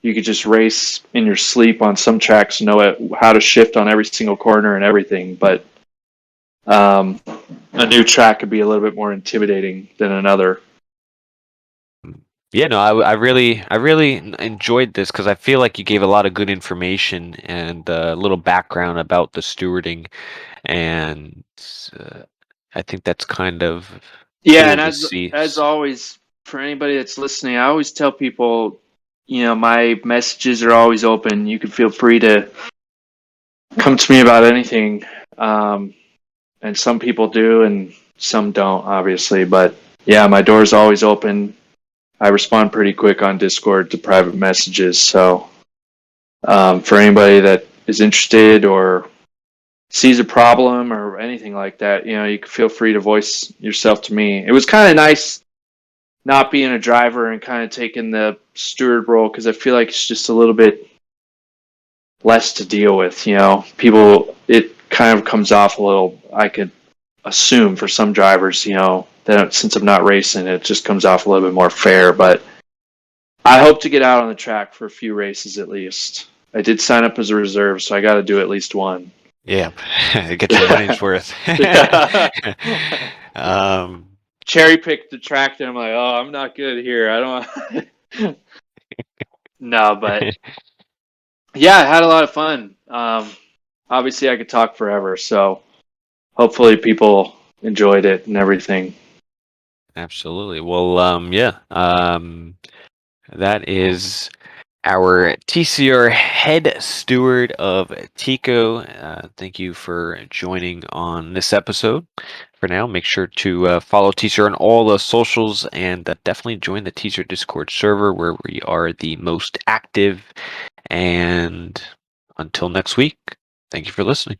Speaker 5: you could just race in your sleep on some tracks, know how to shift on every single corner and everything. But a new track could be a little bit more intimidating than another.
Speaker 1: yeah, no, I really enjoyed this because I feel like you gave a lot of good information and a little background about the stewarding, and I think that's kind of
Speaker 5: Yeah,
Speaker 1: cool
Speaker 5: and
Speaker 1: to
Speaker 5: as
Speaker 1: see.
Speaker 5: as always, for anybody that's listening, I always tell people, my messages are always open. You can feel free to come to me about anything. And some people do, and some don't, obviously. But yeah, my door's always open. I respond pretty quick on Discord to private messages. So for anybody that is interested or sees a problem or anything like that, you can feel free to voice yourself to me. It was kind of nice not being a driver and kind of taking the steward role, because I feel like it's just a little bit less to deal with. People, it kind of comes off a little, I could assume for some drivers, that since I'm not racing, it just comes off a little bit more fair. But I hope to get out on the track for a few races at least. I did sign up as a reserve, so I got to do at least one.
Speaker 1: Yeah, get your money's worth. um,
Speaker 5: Cherry picked the track, and I'm like, oh, I'm not good here. I don't. No, but yeah, I had a lot of fun. Obviously, I could talk forever, so hopefully people enjoyed it and everything.
Speaker 1: Absolutely. Well, yeah. That is our TCR head steward of TCO. Thank you for joining on this episode. For now, make sure to follow TCR on all the socials, and definitely join the TCR Discord server where we are the most active. And until next week, thank you for listening.